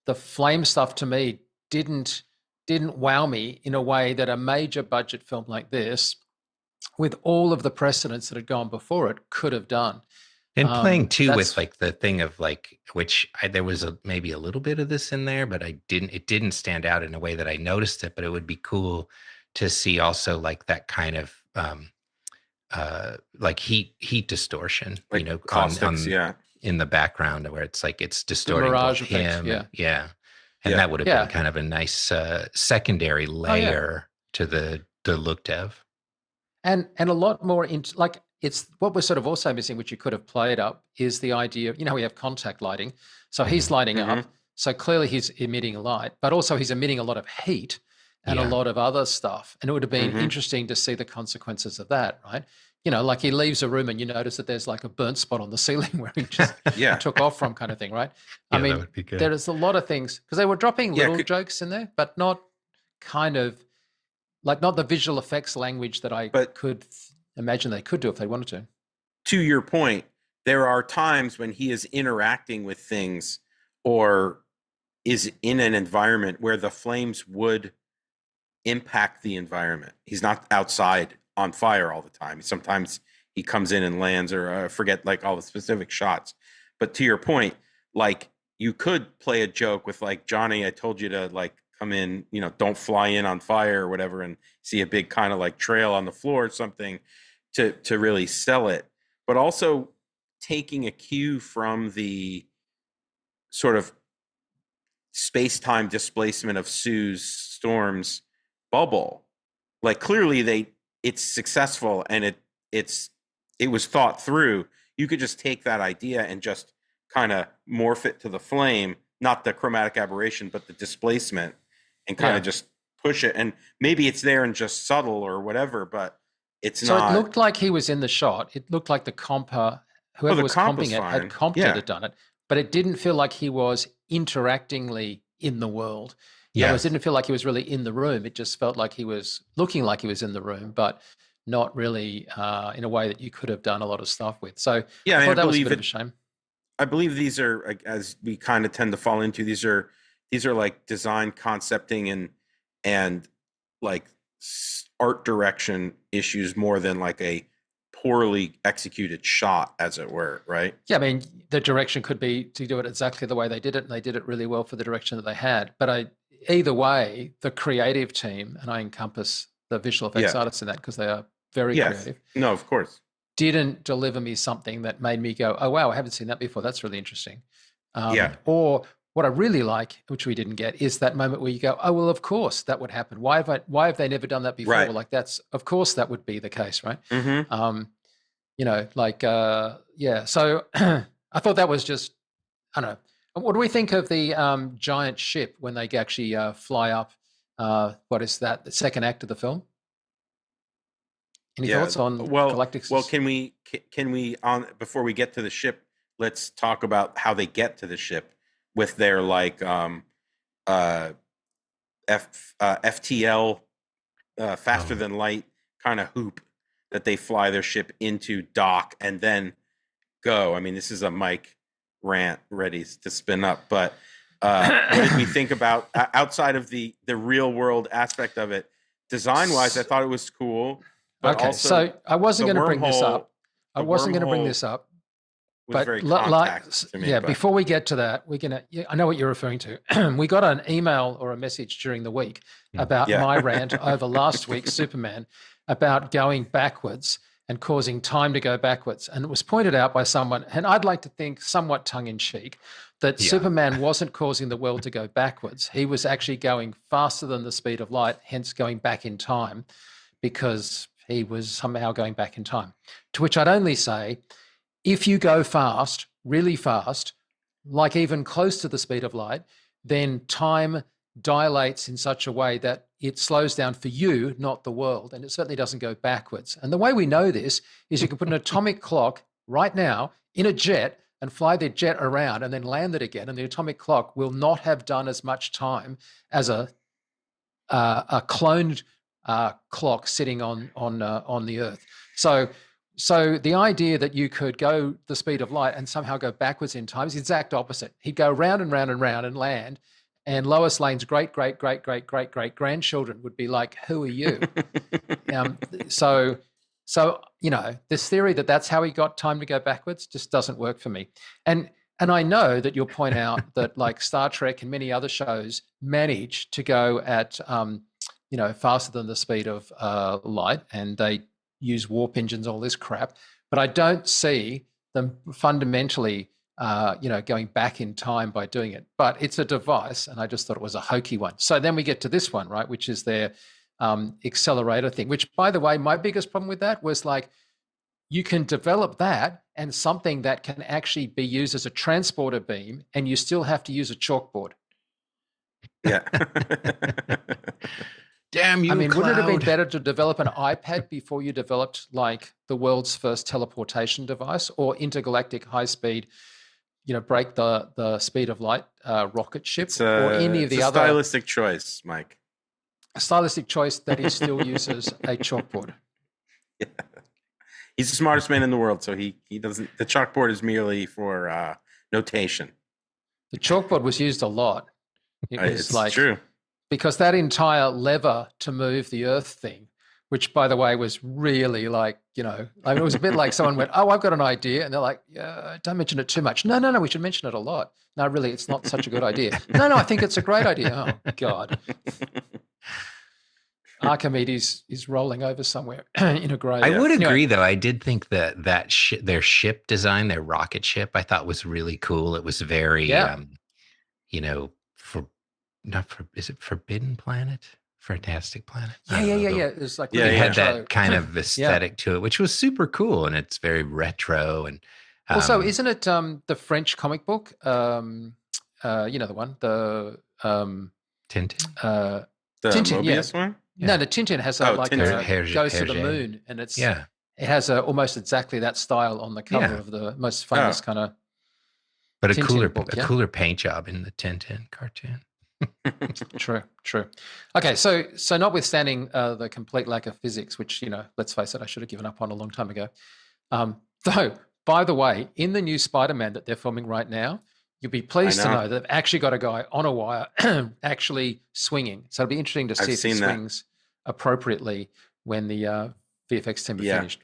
[SPEAKER 1] the flame stuff to me didn't wow me in a way that a major budget film like this, with all of the precedents that had gone before it, could have done.
[SPEAKER 2] And playing too with like the thing of like, there was maybe a little bit of this in there, but it didn't stand out in a way that I noticed it, but it would be cool to see also like that kind of like heat distortion,
[SPEAKER 3] like caustics,
[SPEAKER 2] in the background where it's like it's distorting both him, and that would have been kind of a nice secondary layer to the look dev,
[SPEAKER 1] and a lot more into like it's what we're sort of also missing, which you could have played up, is the idea of we have contact lighting, so he's lighting up, so clearly he's emitting light, but also he's emitting a lot of heat and a lot of other stuff. And it would have been interesting to see the consequences of that, right? Like he leaves a room and you notice that there's like a burnt spot on the ceiling where he just took off from kind of thing, right? I mean, that would be good. There is a lot of things, because they were dropping little jokes in there, but not kind of, like not the visual effects language that I could imagine they could do if they wanted to.
[SPEAKER 3] To your point, there are times when he is interacting with things or is in an environment where the flames would impact the environment. He's not outside on fire all the time. Sometimes he comes in and lands, or I forget like all the specific shots. But to your point, like you could play a joke with like, Johnny, I told you to like come in, don't fly in on fire or whatever, and see a big kind of like trail on the floor or something to really sell it. But also taking a cue from the sort of space-time displacement of Sue's Storm's bubble. Like clearly it's successful and it was thought through. You could just take that idea and just kind of morph it to the flame, not the chromatic aberration, but the displacement, and kind of just push it. And maybe it's there and just subtle or whatever, but it's not.
[SPEAKER 1] So it looked like he was in the shot. It looked like the comper, whoever was comping it, had comped it, had done it, but it didn't feel like he was interactingly in the world. It didn't feel like he was really in the room. It just felt like he was looking like he was in the room, but not really in a way that you could have done a lot of stuff with. So I thought that was a bit of a shame.
[SPEAKER 3] I believe these are, as we kind of tend to fall into, these are like design concepting and like art direction issues more than like a poorly executed shot, as it were, right?
[SPEAKER 1] Yeah, I mean, the direction could be to do it exactly the way they did it, and they did it really well for the direction that they had. But either way, the creative team, and I encompass the visual effects artists in that because they are very creative.
[SPEAKER 3] No, of course.
[SPEAKER 1] Didn't deliver me something that made me go, oh, wow, I haven't seen that before. That's really interesting. Or what I really like, which we didn't get, is that moment where you go, oh, well, of course that would happen. Why have they never done that before?
[SPEAKER 3] Right.
[SPEAKER 1] Well, like of course that would be the case, right?
[SPEAKER 3] Mm-hmm.
[SPEAKER 1] So I thought that was just, I don't know. What do we think of the giant ship when they actually fly up? What is that? The second act of the film? Any thoughts on Galactus?
[SPEAKER 3] Well, can we on before we get to the ship, let's talk about how they get to the ship with their FTL faster than light kind of hoop that they fly their ship into, dock, and then go. I mean, this is a Mike rant ready to spin up, but what did we think about outside of the real world aspect of it? Design wise, I thought it was cool. But
[SPEAKER 1] okay, so I wasn't going to bring this up. But
[SPEAKER 3] very contact to me,
[SPEAKER 1] before we get to that, I know what you're referring to. We got an email or a message during the week about my rant over last week's Superman about going backwards and causing time to go backwards. And it was pointed out by someone, and I'd like to think somewhat tongue-in-cheek, that Superman wasn't causing the world to go backwards. He was actually going faster than the speed of light, hence going back in time, because he was somehow going back in time. To which I'd only say, if you go fast, really fast, like even close to the speed of light, then time dilates in such a way that it slows down for you, not the world. And it certainly doesn't go backwards. And the way we know this is you can put an atomic clock right now in a jet and fly the jet around and then land it again. And the atomic clock will not have done as much time as a cloned clock sitting on the Earth. So the idea that you could go the speed of light and somehow go backwards in time is the exact opposite. He'd go round and round and round and land, and Lois Lane's great grandchildren would be like, "Who are you?" So this theory that that's how he got time to go backwards just doesn't work for me. And I know that you'll point out that like Star Trek and many other shows manage to go at faster than the speed of light, and they use warp engines, all this crap. But I don't see them fundamentally, going back in time by doing it. But it's a device, and I just thought it was a hokey one. So then we get to this one, right, which is their accelerator thing, which, by the way, my biggest problem with that was like, you can develop that and something that can actually be used as a transporter beam, and you still have to use a chalkboard.
[SPEAKER 3] Yeah.
[SPEAKER 2] Damn you,
[SPEAKER 1] wouldn't it have been
[SPEAKER 2] Cloud.
[SPEAKER 1] better to develop an iPad before you developed like the world's first teleportation device or intergalactic high-speed, break the speed of light rocket ship, or any of the other
[SPEAKER 3] stylistic choice, Mike.
[SPEAKER 1] A stylistic choice that he still uses a chalkboard.
[SPEAKER 3] Yeah. He's the smartest man in the world, so he doesn't. The chalkboard is merely for notation.
[SPEAKER 1] The chalkboard was used a lot.
[SPEAKER 3] It's true.
[SPEAKER 1] Because that entire lever to move the Earth thing, which, by the way, was really like, it was a bit like someone went, "Oh, I've got an idea." And they're like, "Yeah, don't mention it too much." No, we should mention it a lot. No, really, it's not such a good idea. No, I think it's a great idea. Oh, God. Archimedes is rolling over somewhere in a grave.
[SPEAKER 2] I would agree, though. I did think that their ship design, their rocket ship, I thought was really cool. It was very, is it Forbidden Planet? Fantastic Planet?
[SPEAKER 1] Yeah. It's like
[SPEAKER 2] it had that kind of aesthetic to it, which was super cool, and it's very retro. And
[SPEAKER 1] also, isn't it the French comic book? The one, the
[SPEAKER 3] Tintin. The
[SPEAKER 1] Tintin,
[SPEAKER 3] Mobius one?
[SPEAKER 1] Yeah. No, the Tintin has goes to the moon, and it has almost exactly that style on the cover of the most famous kind of.
[SPEAKER 2] But a
[SPEAKER 1] Tintin
[SPEAKER 2] cooler paint job in the Tintin cartoon.
[SPEAKER 1] True. Okay, so notwithstanding the complete lack of physics, which, let's face it, I should have given up on a long time ago. Though, by the way, in the new Spider-Man that they're filming right now, you'll be pleased to know that they've actually got a guy on a wire actually swinging. So it'll be interesting to see if he swings appropriately when the VFX team are finished.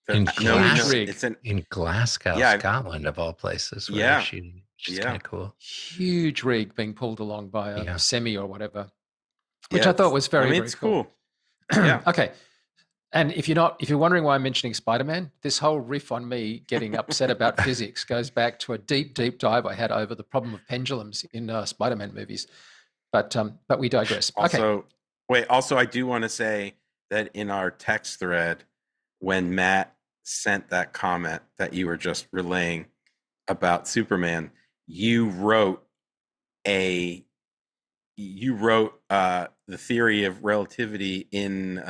[SPEAKER 2] In Glasgow, Scotland, of all places. Where they're shooting. Which is kind of cool.
[SPEAKER 1] Huge rig being pulled along by a semi or whatever, which I thought was very, very
[SPEAKER 3] cool.
[SPEAKER 1] Yeah. Okay. And if you're wondering why I'm mentioning Spider-Man, this whole riff on me getting upset about physics goes back to a deep, deep dive I had over the problem of pendulums in Spider-Man movies. But we digress.
[SPEAKER 3] Also, Also, I do want to say that in our text thread, when Matt sent that comment that you were just relaying about Superman, you wrote the theory of relativity in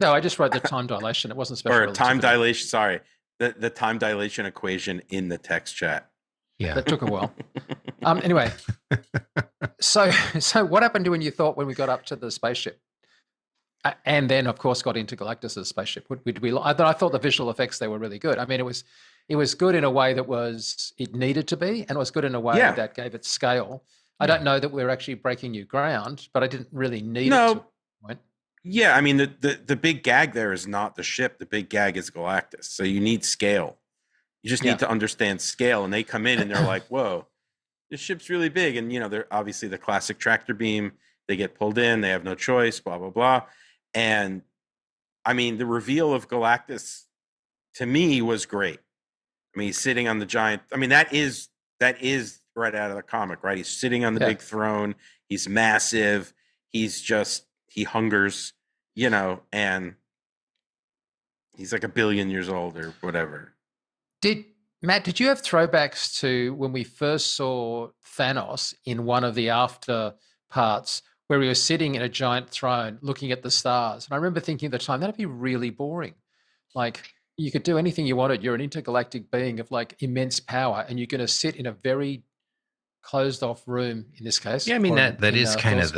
[SPEAKER 1] no, I just wrote the time dilation. It wasn't special
[SPEAKER 3] or
[SPEAKER 1] relativity.
[SPEAKER 3] time dilation. Sorry, the time dilation equation in the text chat.
[SPEAKER 2] Yeah,
[SPEAKER 1] that took a while. Anyway, so what happened when you thought when we got up to the spaceship, and then of course got into Galactus's spaceship? I thought the visual effects there were really good. I mean, it was good in a way that it needed to be, and it was good in a way that gave it scale. I don't know that we're actually breaking new ground, but I didn't really need it to. Point.
[SPEAKER 3] Yeah, I mean the big gag there is not the ship. The big gag is Galactus. So you need scale. You just need to understand scale. And they come in and they're like, "Whoa, this ship's really big." And they're obviously the classic tractor beam. They get pulled in. They have no choice. Blah blah blah. And I mean, the reveal of Galactus to me was great. I mean, he's sitting on the giant. I mean, that is right out of the comic, right? He's sitting on the big throne. He's massive. He hungers, and he's like 1 billion years old or whatever.
[SPEAKER 1] Matt, did you have throwbacks to when we first saw Thanos in one of the after parts where he was sitting in a giant throne looking at the stars? And I remember thinking at the time, that'd be really boring. Like, you could do anything you wanted. You're an intergalactic being of like immense power, and you're going to sit in a very closed off room in this case.
[SPEAKER 2] Yeah, I mean that is kind of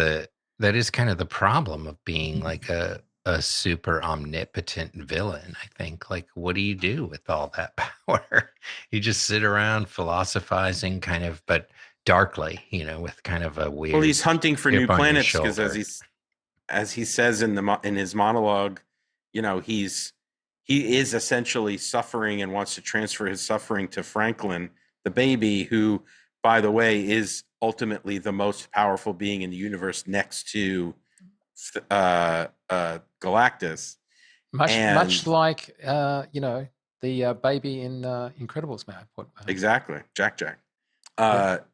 [SPEAKER 2] the problem of being like a super omnipotent villain. I think, like, what do you do with all that power? You just sit around philosophizing, kind of, but darkly, with kind of a weird.
[SPEAKER 3] Well, he's hunting for new planets because, as he says in his monologue, he is essentially suffering and wants to transfer his suffering to Franklin, the baby, who, by the way, is ultimately the most powerful being in the universe next to Galactus.
[SPEAKER 1] Much like the baby in Incredibles, man.
[SPEAKER 3] Exactly, Jack.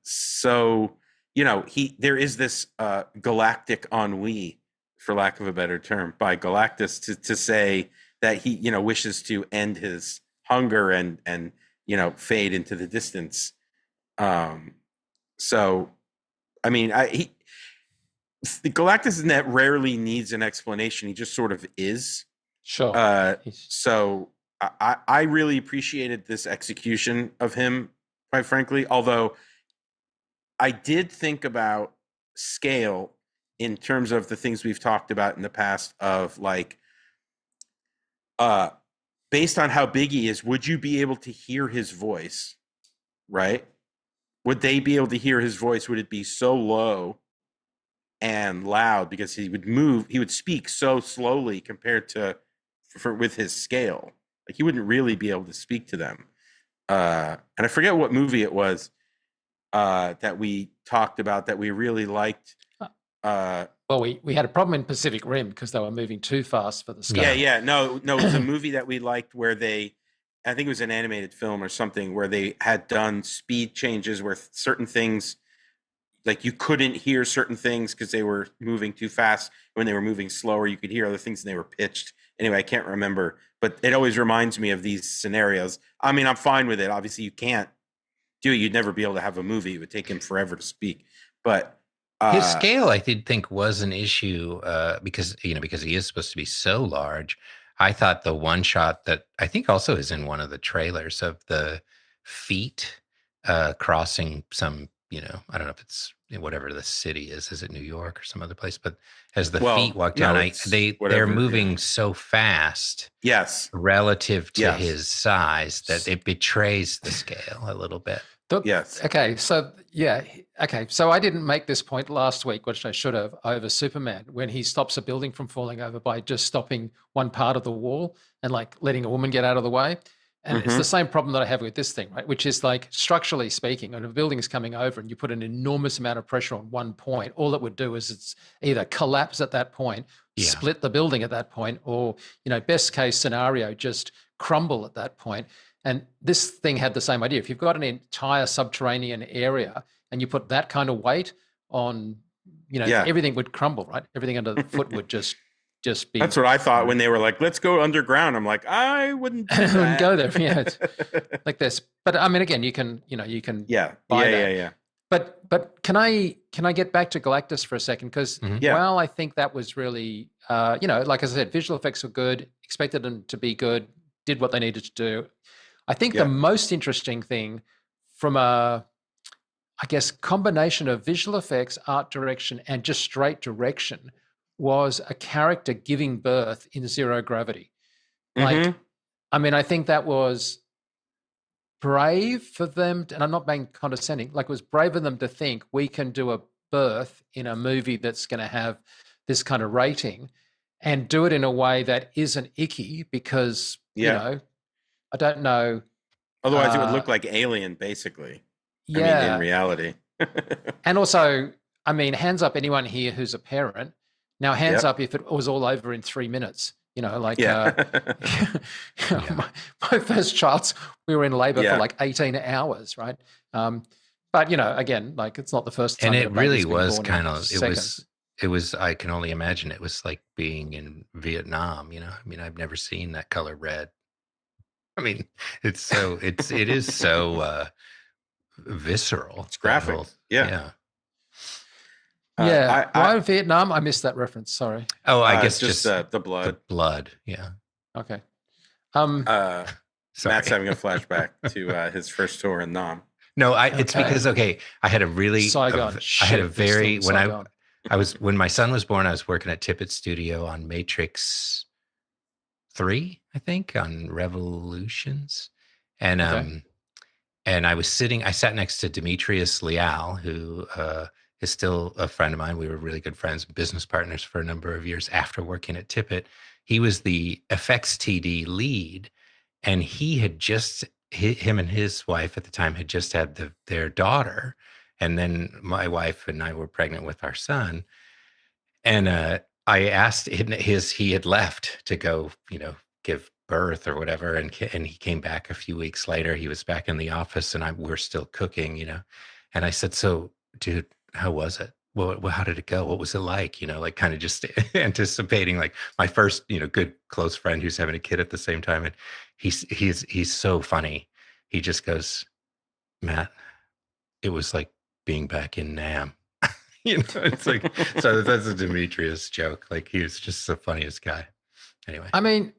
[SPEAKER 3] So there is this galactic ennui, for lack of a better term, by Galactus to say that he wishes to end his hunger and fade into the distance. So, I mean, the Galactus in that rarely needs an explanation. He just sort of is.
[SPEAKER 1] Sure.
[SPEAKER 3] So I really appreciated this execution of him, quite frankly. Although I did think about scale in terms of the things we've talked about in the past of like, based on how big he is, would you be able to hear his voice? Right? Would they be able to hear his voice? Would it be so low and loud because he would speak so slowly compared to with his scale? Like, he wouldn't really be able to speak to them. And I forget what movie it was that we talked about that we really liked.
[SPEAKER 1] Well, we had a problem in Pacific Rim because they were moving too fast for the scale.
[SPEAKER 3] Yeah. No, it was a movie that we liked where I think it was an animated film or something where they had done speed changes where certain things, like, you couldn't hear certain things because they were moving too fast. When they were moving slower, you could hear other things and they were pitched. Anyway, I can't remember, but it always reminds me of these scenarios. I mean, I'm fine with it. Obviously, you can't do it. You'd never be able to have a movie. It would take him forever to speak. But
[SPEAKER 2] his scale, I did think, was an issue because he is supposed to be so large. I thought the one shot that I think also is in one of the trailers of the feet crossing some, I don't know if it's whatever the city is. Is it New York or some other place? But as the feet walk down, they're moving so fast.
[SPEAKER 3] Yes.
[SPEAKER 2] Relative to his size that it betrays the scale a little bit.
[SPEAKER 3] Yes.
[SPEAKER 1] Okay. So So I didn't make this point last week, which I should have, over Superman, when he stops a building from falling over by just stopping one part of the wall and like letting a woman get out of the way. And it's the same problem that I have with this thing, right? Which is like, structurally speaking, when a building is coming over and you put an enormous amount of pressure on one point, all it would do is it's either collapse at that point, split the building at that point, or, best case scenario, just crumble at that point. And this thing had the same idea. If you've got an entire subterranean area and you put that kind of weight on, everything would crumble, right? Everything under the foot would just be.
[SPEAKER 3] That's what I thought when they were like, let's go underground. I'm like, I wouldn't do that.
[SPEAKER 1] Wouldn't go there. Yeah, it's like this. But I mean, again, you can buy that. But can I get back to Galactus for a second? Because while I think that was really, like I said, visual effects were good, expected them to be good, did what they needed to do. I think the most interesting thing from a, I guess, combination of visual effects, art direction, and just straight direction was a character giving birth in zero gravity. Like, I mean, I think that was brave for them, and I'm not being condescending, like it was brave of them to think we can do a birth in a movie that's going to have this kind of rating and do it in a way that isn't icky because, I don't know.
[SPEAKER 3] Otherwise, it would look like Alien, basically. Yeah. I mean, in reality.
[SPEAKER 1] And also, I mean, hands up anyone here who's a parent. Now, hands up if it was all over in 3 minutes. My first child's, we were in labor for like 18 hours, right? But, again, like it's not the first time.
[SPEAKER 2] And it really was kind of, it was, I can only imagine it was like being in Vietnam, I mean, I've never seen that color red. I mean, it is so visceral.
[SPEAKER 3] It's graphic.
[SPEAKER 2] Yeah.
[SPEAKER 1] Why Vietnam? I missed that reference. Sorry.
[SPEAKER 2] Oh, I guess
[SPEAKER 3] just the blood.
[SPEAKER 2] The blood. Yeah.
[SPEAKER 1] Okay.
[SPEAKER 3] Matt's having a flashback to his first tour in Nam.
[SPEAKER 2] No, it's because I had a really
[SPEAKER 1] Saigon.
[SPEAKER 2] When my son was born, I was working at Tippett Studio on Matrix 3, I think, on Revolutions. And I sat next to Demetrius Leal, who is still a friend of mine. We were really good friends, business partners for a number of years after working at Tippett. He was the effects TD lead, and him and his wife at the time had just had their daughter. And then my wife and I were pregnant with our son. And I asked he had left to go, give birth or whatever. And he came back a few weeks later. He was back in the office and we're still cooking, And I said, so dude, how was it? Well, how did it go? What was it like? Like kind of just anticipating like my first, good close friend who's having a kid at the same time. And he's so funny. He just goes, Matt, it was like being back in Nam. It's like, so that's a Demetrius joke. Like he was just the funniest guy. Anyway.
[SPEAKER 1] I mean,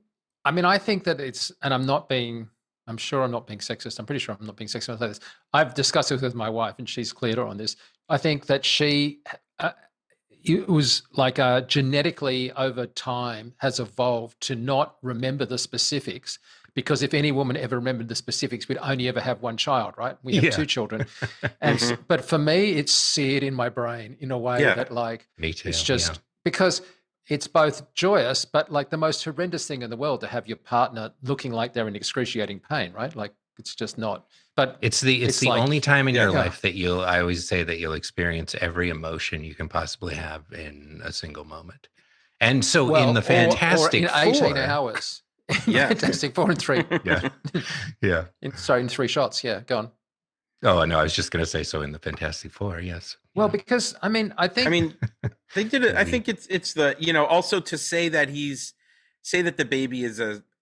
[SPEAKER 1] I think that and I'm sure I'm not being sexist. I'm pretty sure I'm not being sexist when I say this. I've discussed it with my wife and she's cleared on this. I think that it was like genetically over time has evolved to not remember the specifics, because if any woman ever remembered the specifics, we'd only ever have one child, right? We have 2 children. And but for me, it's seared in my brain in a way that like,
[SPEAKER 2] me too,
[SPEAKER 1] it's just because it's both joyous, but like the most horrendous thing in the world to have your partner looking like they're in excruciating pain, right? Like it's just not. But
[SPEAKER 2] it's the like, only time in your life that I always say that you'll experience every emotion you can possibly have in a single moment. And so in the Fantastic
[SPEAKER 1] Four, in 18 hours. Fantastic Four and 3.
[SPEAKER 2] Yeah.
[SPEAKER 1] In 3 shots. Yeah, go on.
[SPEAKER 2] Oh no, I was just going to say, so in the Fantastic Four, yes.
[SPEAKER 1] Well, because I think
[SPEAKER 3] they did it. I think it's the also to say that the baby is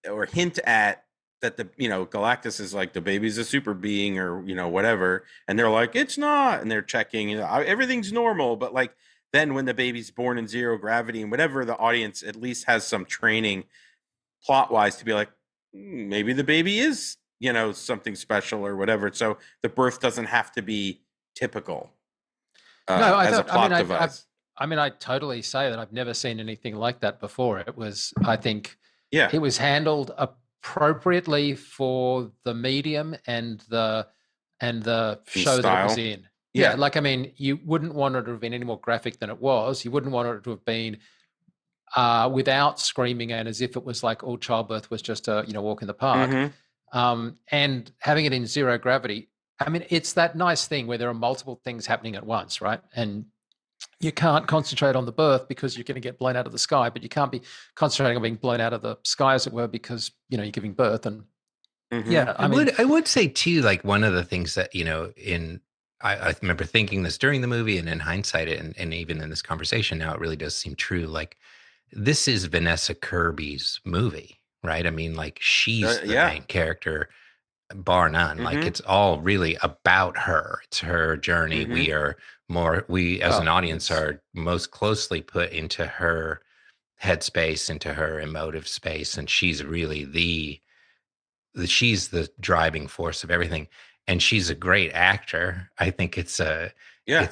[SPEAKER 3] or hint at that Galactus is like the baby's a super being or whatever, and they're like it's not, and they're checking everything's normal, but like then when the baby's born in zero gravity and whatever, the audience at least has some training plot wise to be like maybe the baby is something special or whatever, so the birth doesn't have to be typical. A plot device.
[SPEAKER 1] I totally say that I've never seen anything like that before. It was, I think, it was handled appropriately for the medium and the show that it was in. Yeah, like you wouldn't want it to have been any more graphic than it was. You wouldn't want it to have been without screaming and as if it was like all childbirth was just a walk in the park. and having it in zero gravity. I mean, it's that nice thing where there are multiple things happening at once, right? And you can't concentrate on the birth because you're going to get blown out of the sky, but you can't be concentrating on being blown out of the sky, as it were, because you're giving birth. And yeah,
[SPEAKER 2] I would say too, like one of the things that I remember thinking this during the movie, and in hindsight, and even in this conversation now, it really does seem true. Like this is Vanessa Kirby's movie, right? I mean, like she's the main character, bar none. Like it's all really about her. It's her journey. We as an audience are most closely put into her headspace, into her emotive space, and she's really she's the driving force of everything, and she's a great actor. I think
[SPEAKER 3] I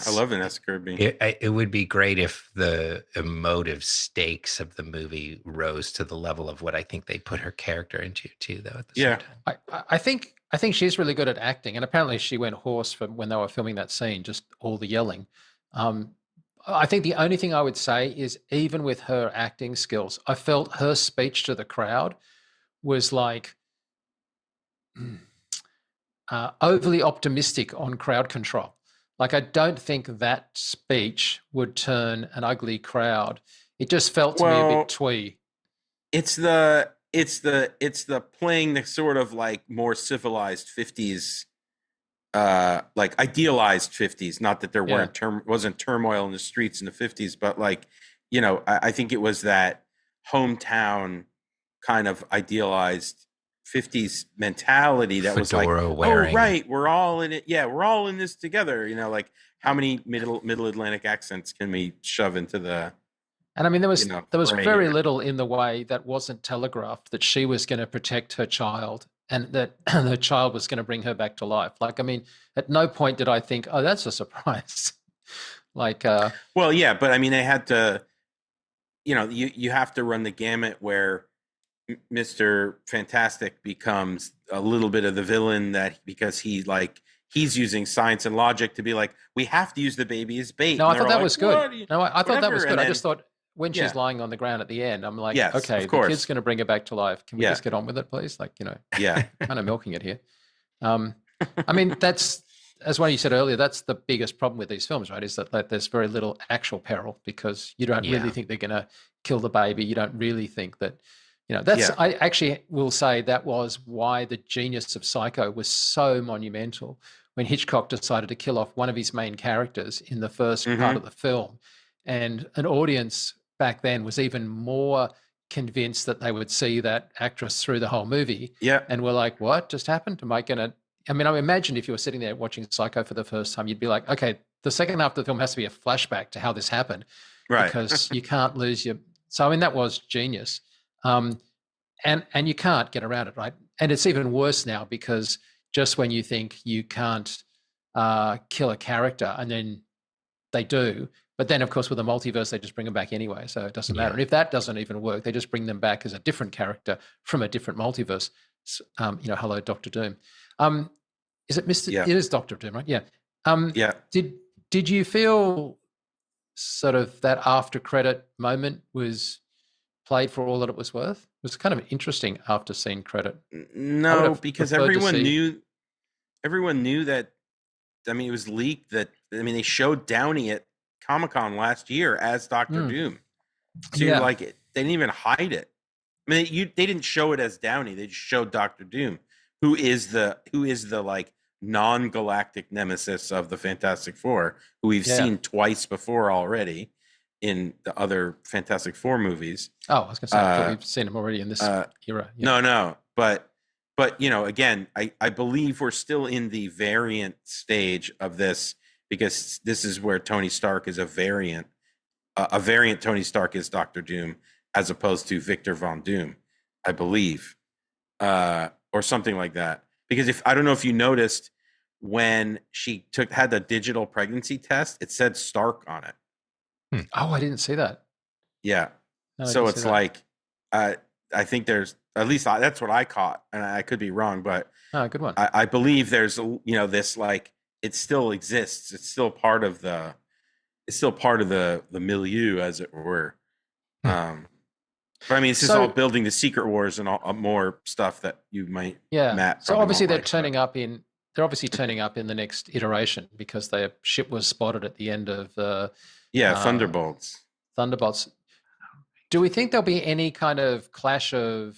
[SPEAKER 3] love Vanessa Kirby.
[SPEAKER 2] It would be great if the emotive stakes of the movie rose to the level of what I think they put her character into too, though. At the same time,
[SPEAKER 1] I think she's really good at acting, and apparently she went hoarse from when they were filming that scene, just all the yelling. I think the only thing I would say is, even with her acting skills, I felt her speech to the crowd was like overly optimistic on crowd control. Like, I don't think that speech would turn an ugly crowd. It just felt to me a bit twee.
[SPEAKER 3] It's the playing the sort of like more civilized 50s, like idealized 50s. Not that there wasn't turmoil in the streets in the 50s, but like, I think it was that hometown kind of idealized 50s mentality that was like,
[SPEAKER 2] wearing.
[SPEAKER 3] Oh, right, we're all in it. Yeah, we're all in this together. Like how many middle Atlantic accents can we shove into the?
[SPEAKER 1] And I mean, there was very little in the way that wasn't telegraphed that she was going to protect her child and that her child was going to bring her back to life. Like, I mean, at no point did I think, oh, that's a surprise. Like,
[SPEAKER 3] well, yeah, but I mean, they had to, you have to run the gamut where Mr. Fantastic becomes a little bit of the villain, because he's using science and logic to be like, we have to use the baby as bait.
[SPEAKER 1] No, I thought that was good. No, I thought that was good. I just thought when she's lying on the ground at the end, I'm like, okay, the kid's going to bring her back to life. Can we just get on with it, please? Like, kind of milking it here. I mean, that's, as one of you said earlier, that's the biggest problem with these films, right? Is that there's very little actual peril, because you don't really think they're going to kill the baby. You don't really think that. I actually will say that was why the genius of Psycho was so monumental, when Hitchcock decided to kill off one of his main characters in the first part of the film. And an audience back then was even more convinced that they would see that actress through the whole movie.
[SPEAKER 3] Yeah.
[SPEAKER 1] And we're like, what just happened? I imagine if you were sitting there watching Psycho for the first time, you'd be like, okay, the second half of the film has to be a flashback to how this happened.
[SPEAKER 3] Right.
[SPEAKER 1] Because you can't lose your... So, I mean, that was genius. And you can't get around it, right? And it's even worse now, because just when you think you can't kill a character, and then they do, but then of course with the multiverse they just bring them back anyway, so it doesn't matter. And if that doesn't even work, they just bring them back as a different character from a different multiverse. Hello, Dr. Doom. Is it Mr.
[SPEAKER 3] Yeah.
[SPEAKER 1] It is Dr. Doom, right? Yeah. Did you feel sort of that after credit moment was played for all that it was worth? It was kind of interesting after scene credit.
[SPEAKER 3] No, because everyone knew that. I mean, it was leaked that. I mean, they showed Downey at Comic-Con last year as Dr. Doom. So you're like, they didn't even hide it. I mean, they didn't show it as Downey. They just showed Dr. Doom, who is the like non-galactic nemesis of the Fantastic Four, who we've seen twice before already in the other Fantastic Four movies.
[SPEAKER 1] Oh, I was going to say, I thought we've seen him already in this era. Yeah.
[SPEAKER 3] No, but again, I believe we're still in the variant stage of this, because this is where Tony Stark is a variant. A variant Tony Stark is Dr. Doom, as opposed to Victor Von Doom, I believe, or something like that. Because I don't know if you noticed, when she had the digital pregnancy test, it said Stark on it.
[SPEAKER 1] Oh, I didn't see that.
[SPEAKER 3] Yeah. No, so it's like, I think there's, at least that's what I caught, and I could be wrong, but
[SPEAKER 1] good one.
[SPEAKER 3] I believe there's this, like, it still exists. It's still part of the milieu, as it were. But I mean, this is
[SPEAKER 1] So
[SPEAKER 3] all building the Secret Wars and all more stuff that you might,
[SPEAKER 1] yeah.
[SPEAKER 3] Matt.
[SPEAKER 1] So
[SPEAKER 3] probably
[SPEAKER 1] obviously
[SPEAKER 3] won't
[SPEAKER 1] they're
[SPEAKER 3] like, but-
[SPEAKER 1] turning up in. They're obviously turning up in the next iteration because their ship was spotted at the end of
[SPEAKER 3] Yeah,
[SPEAKER 1] uh,
[SPEAKER 3] Thunderbolts.
[SPEAKER 1] Thunderbolts. Do we think there'll be any kind of clash of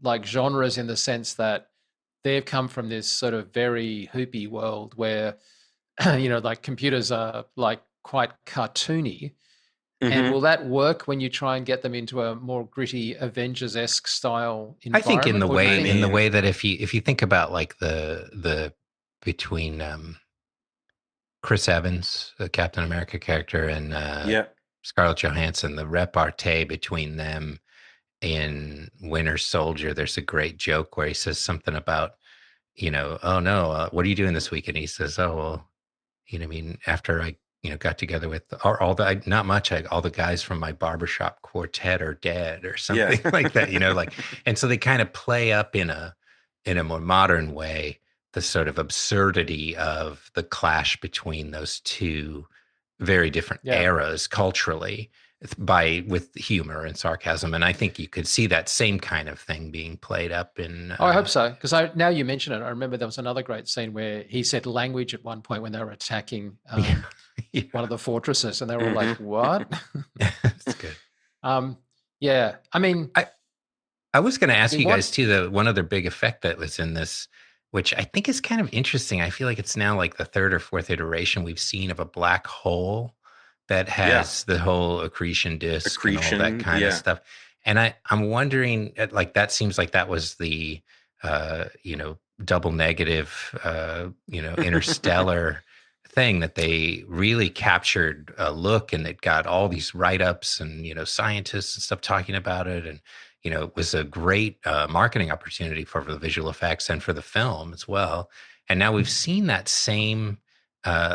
[SPEAKER 1] like genres in the sense that they've come from this sort of very hoopy world where like computers are like quite cartoony, and
[SPEAKER 3] Mhm.
[SPEAKER 1] will that work when you try and get them into a more gritty Avengers-esque style
[SPEAKER 2] I think
[SPEAKER 1] environment? Or do you think
[SPEAKER 2] in the way that if you think about like the between Chris Evans, the Captain America character, and
[SPEAKER 3] Yeah.
[SPEAKER 2] Scarlett Johansson, the repartee between them in Winter Soldier, there's a great joke where he says something about, oh no, what are you doing this week? And he says, oh, well, I mean, after I, got together with all the, not much, all the guys from my barbershop quartet are dead or something like that, like, and so they kind of play up in a more modern way, the sort of absurdity of the clash between those two very different eras culturally with humor and sarcasm. And I think you could see that same kind of thing being played up in
[SPEAKER 1] I hope so, because now you mention it, I remember there was another great scene where he said language at one point when they were attacking one of the fortresses, and they were all like, what?
[SPEAKER 2] That's good.
[SPEAKER 1] Yeah, I mean,
[SPEAKER 2] I was going to ask you guys too, the one other big effect that was in this, which I think is kind of interesting. I feel like it's now like the third or fourth iteration we've seen of a black hole that has the whole accretion disk and all that kind of stuff. And I'm wondering, like, that seems like that was the, double negative, interstellar thing that they really captured a look, and it got all these write-ups and, scientists and stuff talking about it. And, it was a great marketing opportunity for the visual effects and for the film as well. And now we've seen that same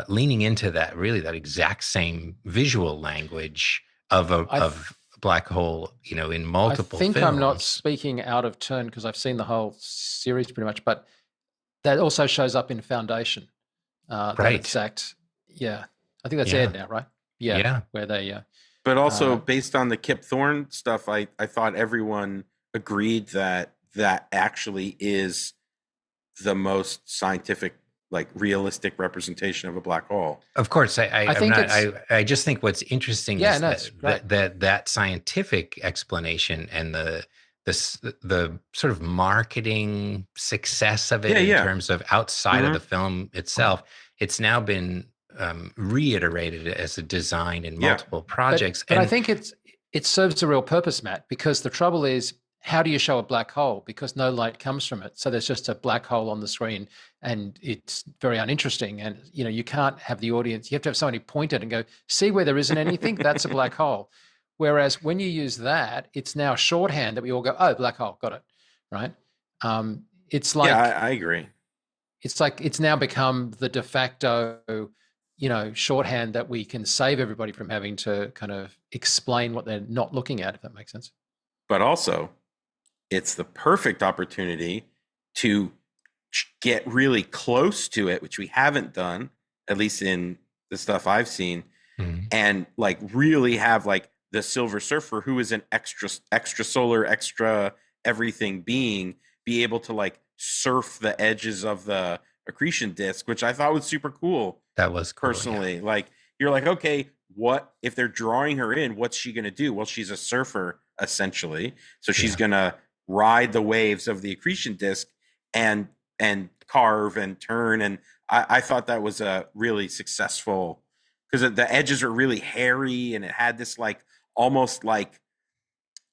[SPEAKER 2] leaning into that exact same visual language of a black hole, in multiple
[SPEAKER 1] I think
[SPEAKER 2] films.
[SPEAKER 1] I'm not speaking out of turn because I've seen the whole series pretty much, but that also shows up in Foundation.
[SPEAKER 2] Right.
[SPEAKER 1] That exact, I think that's aired now, right? Yeah. Where they
[SPEAKER 3] but also based on the Kip Thorne stuff, I thought everyone agreed that actually is the most scientific, like realistic representation of a black hole.
[SPEAKER 2] Of course, I just think what's interesting is that scientific explanation and the sort of marketing success of it in terms of outside of the film itself. It's now been reiterated as a design in multiple projects.
[SPEAKER 1] But I think it serves a real purpose, Matt, because the trouble is, how do you show a black hole? Because no light comes from it. So there's just a black hole on the screen, and it's very uninteresting. And, you can't have the audience. You have to have somebody point it and go, see where there isn't anything? That's a black hole. Whereas when you use that, it's now shorthand that we all go, oh, black hole, got it, right? It's like...
[SPEAKER 3] Yeah, I agree.
[SPEAKER 1] It's like it's now become the de facto, shorthand that we can save everybody from having to kind of explain what they're not looking at, if that makes sense.
[SPEAKER 3] But also, it's the perfect opportunity to get really close to it, which we haven't done, at least in the stuff I've seen, and like really have like the Silver Surfer, who is an extra solar, extra everything being, be able to like surf the edges of the accretion disk, which I thought was super cool.
[SPEAKER 2] That was cool,
[SPEAKER 3] personally. Like, you're like, okay, what if they're drawing her in? What's she going to do? Well, she's a surfer essentially, so she's going to ride the waves of the accretion disk and carve and turn. And I thought that was a really successful, because the edges are really hairy, and it had this like almost like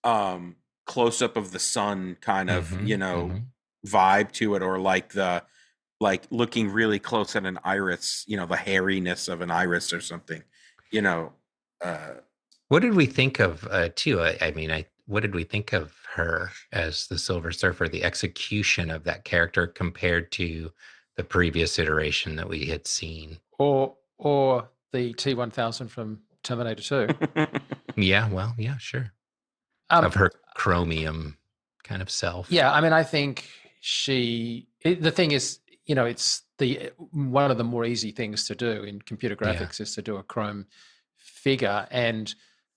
[SPEAKER 3] close up of the sun kind of vibe to it, or like the looking really close at an iris, the hairiness of an iris or something,
[SPEAKER 2] What did we think of too? What did we think of her as the Silver Surfer, the execution of that character compared to the previous iteration that we had seen?
[SPEAKER 1] Or the T-1000 from Terminator 2.
[SPEAKER 2] Yeah, sure. Of her chromium kind of self.
[SPEAKER 1] Yeah, I mean, I think the thing is, it's one of the more easy things to do in computer graphics is to do a chrome figure. And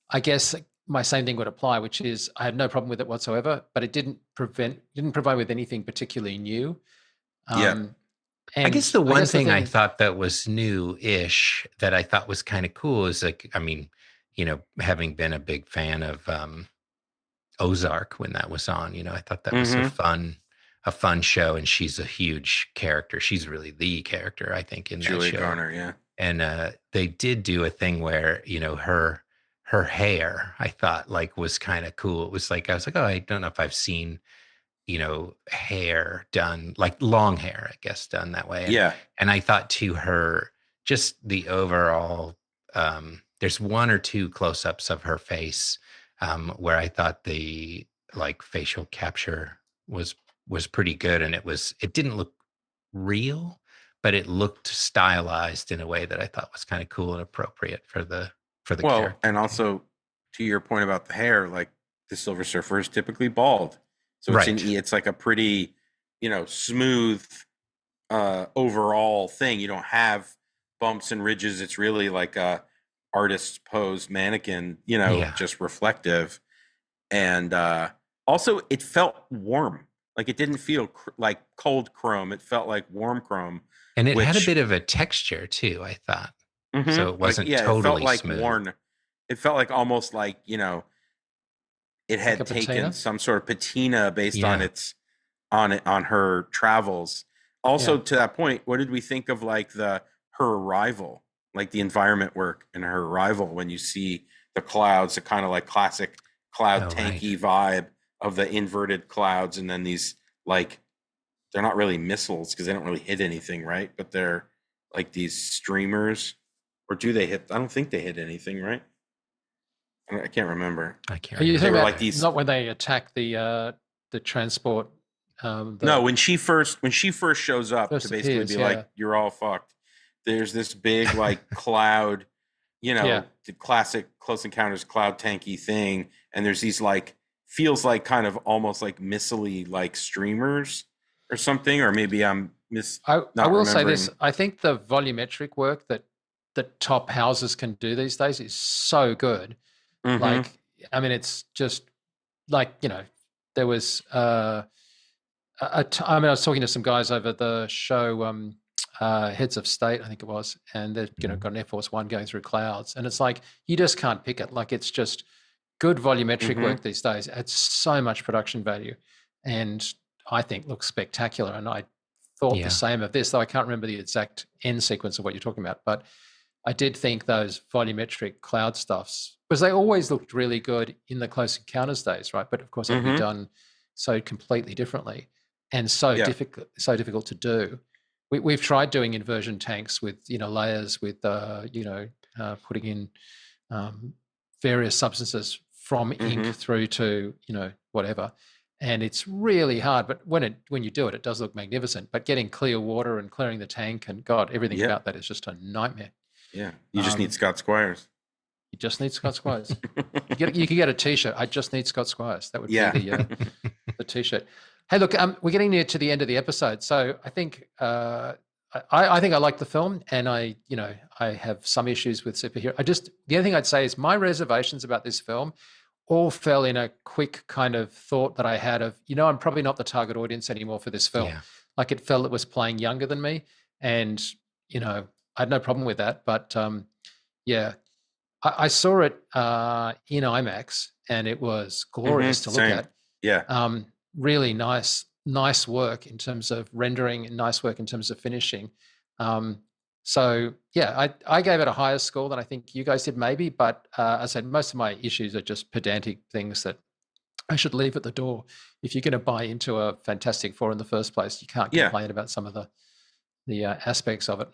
[SPEAKER 1] I guess my same thing would apply, which is I had no problem with it whatsoever, but it didn't provide with anything particularly new.
[SPEAKER 3] Yeah.
[SPEAKER 1] And
[SPEAKER 2] I guess the one thing I
[SPEAKER 1] thing,
[SPEAKER 2] thought that was new-ish that I thought was kind of cool is like, I mean, having been a big fan of Ozark when that was on, I thought that was a fun show, and she's a huge character. She's really the character, I think, in
[SPEAKER 3] Julia
[SPEAKER 2] that show.
[SPEAKER 3] Garner, yeah.
[SPEAKER 2] And they did do a thing where, her hair, I thought like was kind of cool. It was like, I was like, oh, I don't know if I've seen, hair done, like long hair, I guess, done that way. And I thought to her, just the overall, there's one or two close-ups of her face where I thought the like facial capture was pretty good, and it didn't look real, but it looked stylized in a way that I thought was kind of cool and appropriate for the character.
[SPEAKER 3] And also to your point about the hair, like the Silver Surfer is typically bald, so it's like a pretty smooth overall thing. You don't have bumps and ridges. It's really like a artist's posed mannequin, just reflective. And also it felt warm. Like it didn't feel like cold chrome. It felt like warm chrome.
[SPEAKER 2] And it had a bit of a texture too, I thought. So it wasn't totally
[SPEAKER 3] it felt like
[SPEAKER 2] smooth.
[SPEAKER 3] worn. It felt like almost like, it had
[SPEAKER 1] like
[SPEAKER 3] taken
[SPEAKER 1] patina?
[SPEAKER 3] some sort of patina based on her travels. Also, to that point, what did we think of like her arrival, like the environment work in her arrival when you see the clouds, the kind of like classic cloud tanky vibe of the inverted clouds, and then these like they're not really missiles because they don't really hit anything, right? But they're like these streamers, or do they hit? I don't think they hit anything, right? I can't remember.
[SPEAKER 1] Are you talking about like these? Not when they attack the transport.
[SPEAKER 3] No, when she first shows up to basically be like, "You're all fucked." There's this big like cloud, the classic Close Encounters cloud tanky thing, and there's these like feels like kind of almost like missile-y like streamers or something, or maybe I'm
[SPEAKER 1] I will say this: I think the volumetric work that top houses can do these days is so good. Like, I mean, it's just like there was. I was talking to some guys over the show, Heads of State, I think it was, and they've got an Air Force One going through clouds, and it's like you just can't pick it. Like it's just good volumetric work these days. Adds so much production value, and I think looks spectacular. And I thought the same of this, though I can't remember the exact end sequence of what you're talking about, but I did think those volumetric cloud stuffs, because they always looked really good in the Close Encounters days, right? But of course, they'd be done so completely differently and so difficult to do. We've tried doing inversion tanks with layers, with putting in various substances from ink through to whatever, and it's really hard. But when you do it, it does look magnificent. But getting clear water and clearing the tank and everything about that is just a nightmare.
[SPEAKER 3] Yeah, you just need Scott Squires.
[SPEAKER 1] You just need Scott Squires. You could get a T-shirt. I just need Scott Squires. That would be the T-shirt. Hey, look, we're getting near to the end of the episode, so I think I think I like the film, and I have some issues with superhero. The other thing I'd say is my reservations about this film all fell in a quick kind of thought that I had of I'm probably not the target audience anymore for this film. Like it felt it was playing younger than me, and I had no problem with that, but I saw it in IMAX, and it was glorious to look at.
[SPEAKER 3] Yeah.
[SPEAKER 1] Really nice work in terms of rendering and nice work in terms of finishing. So I gave it a higher score than I think you guys did maybe, but as I said, most of my issues are just pedantic things that I should leave at the door. If you're going to buy into a Fantastic Four in the first place, you can't complain about some of the aspects of it.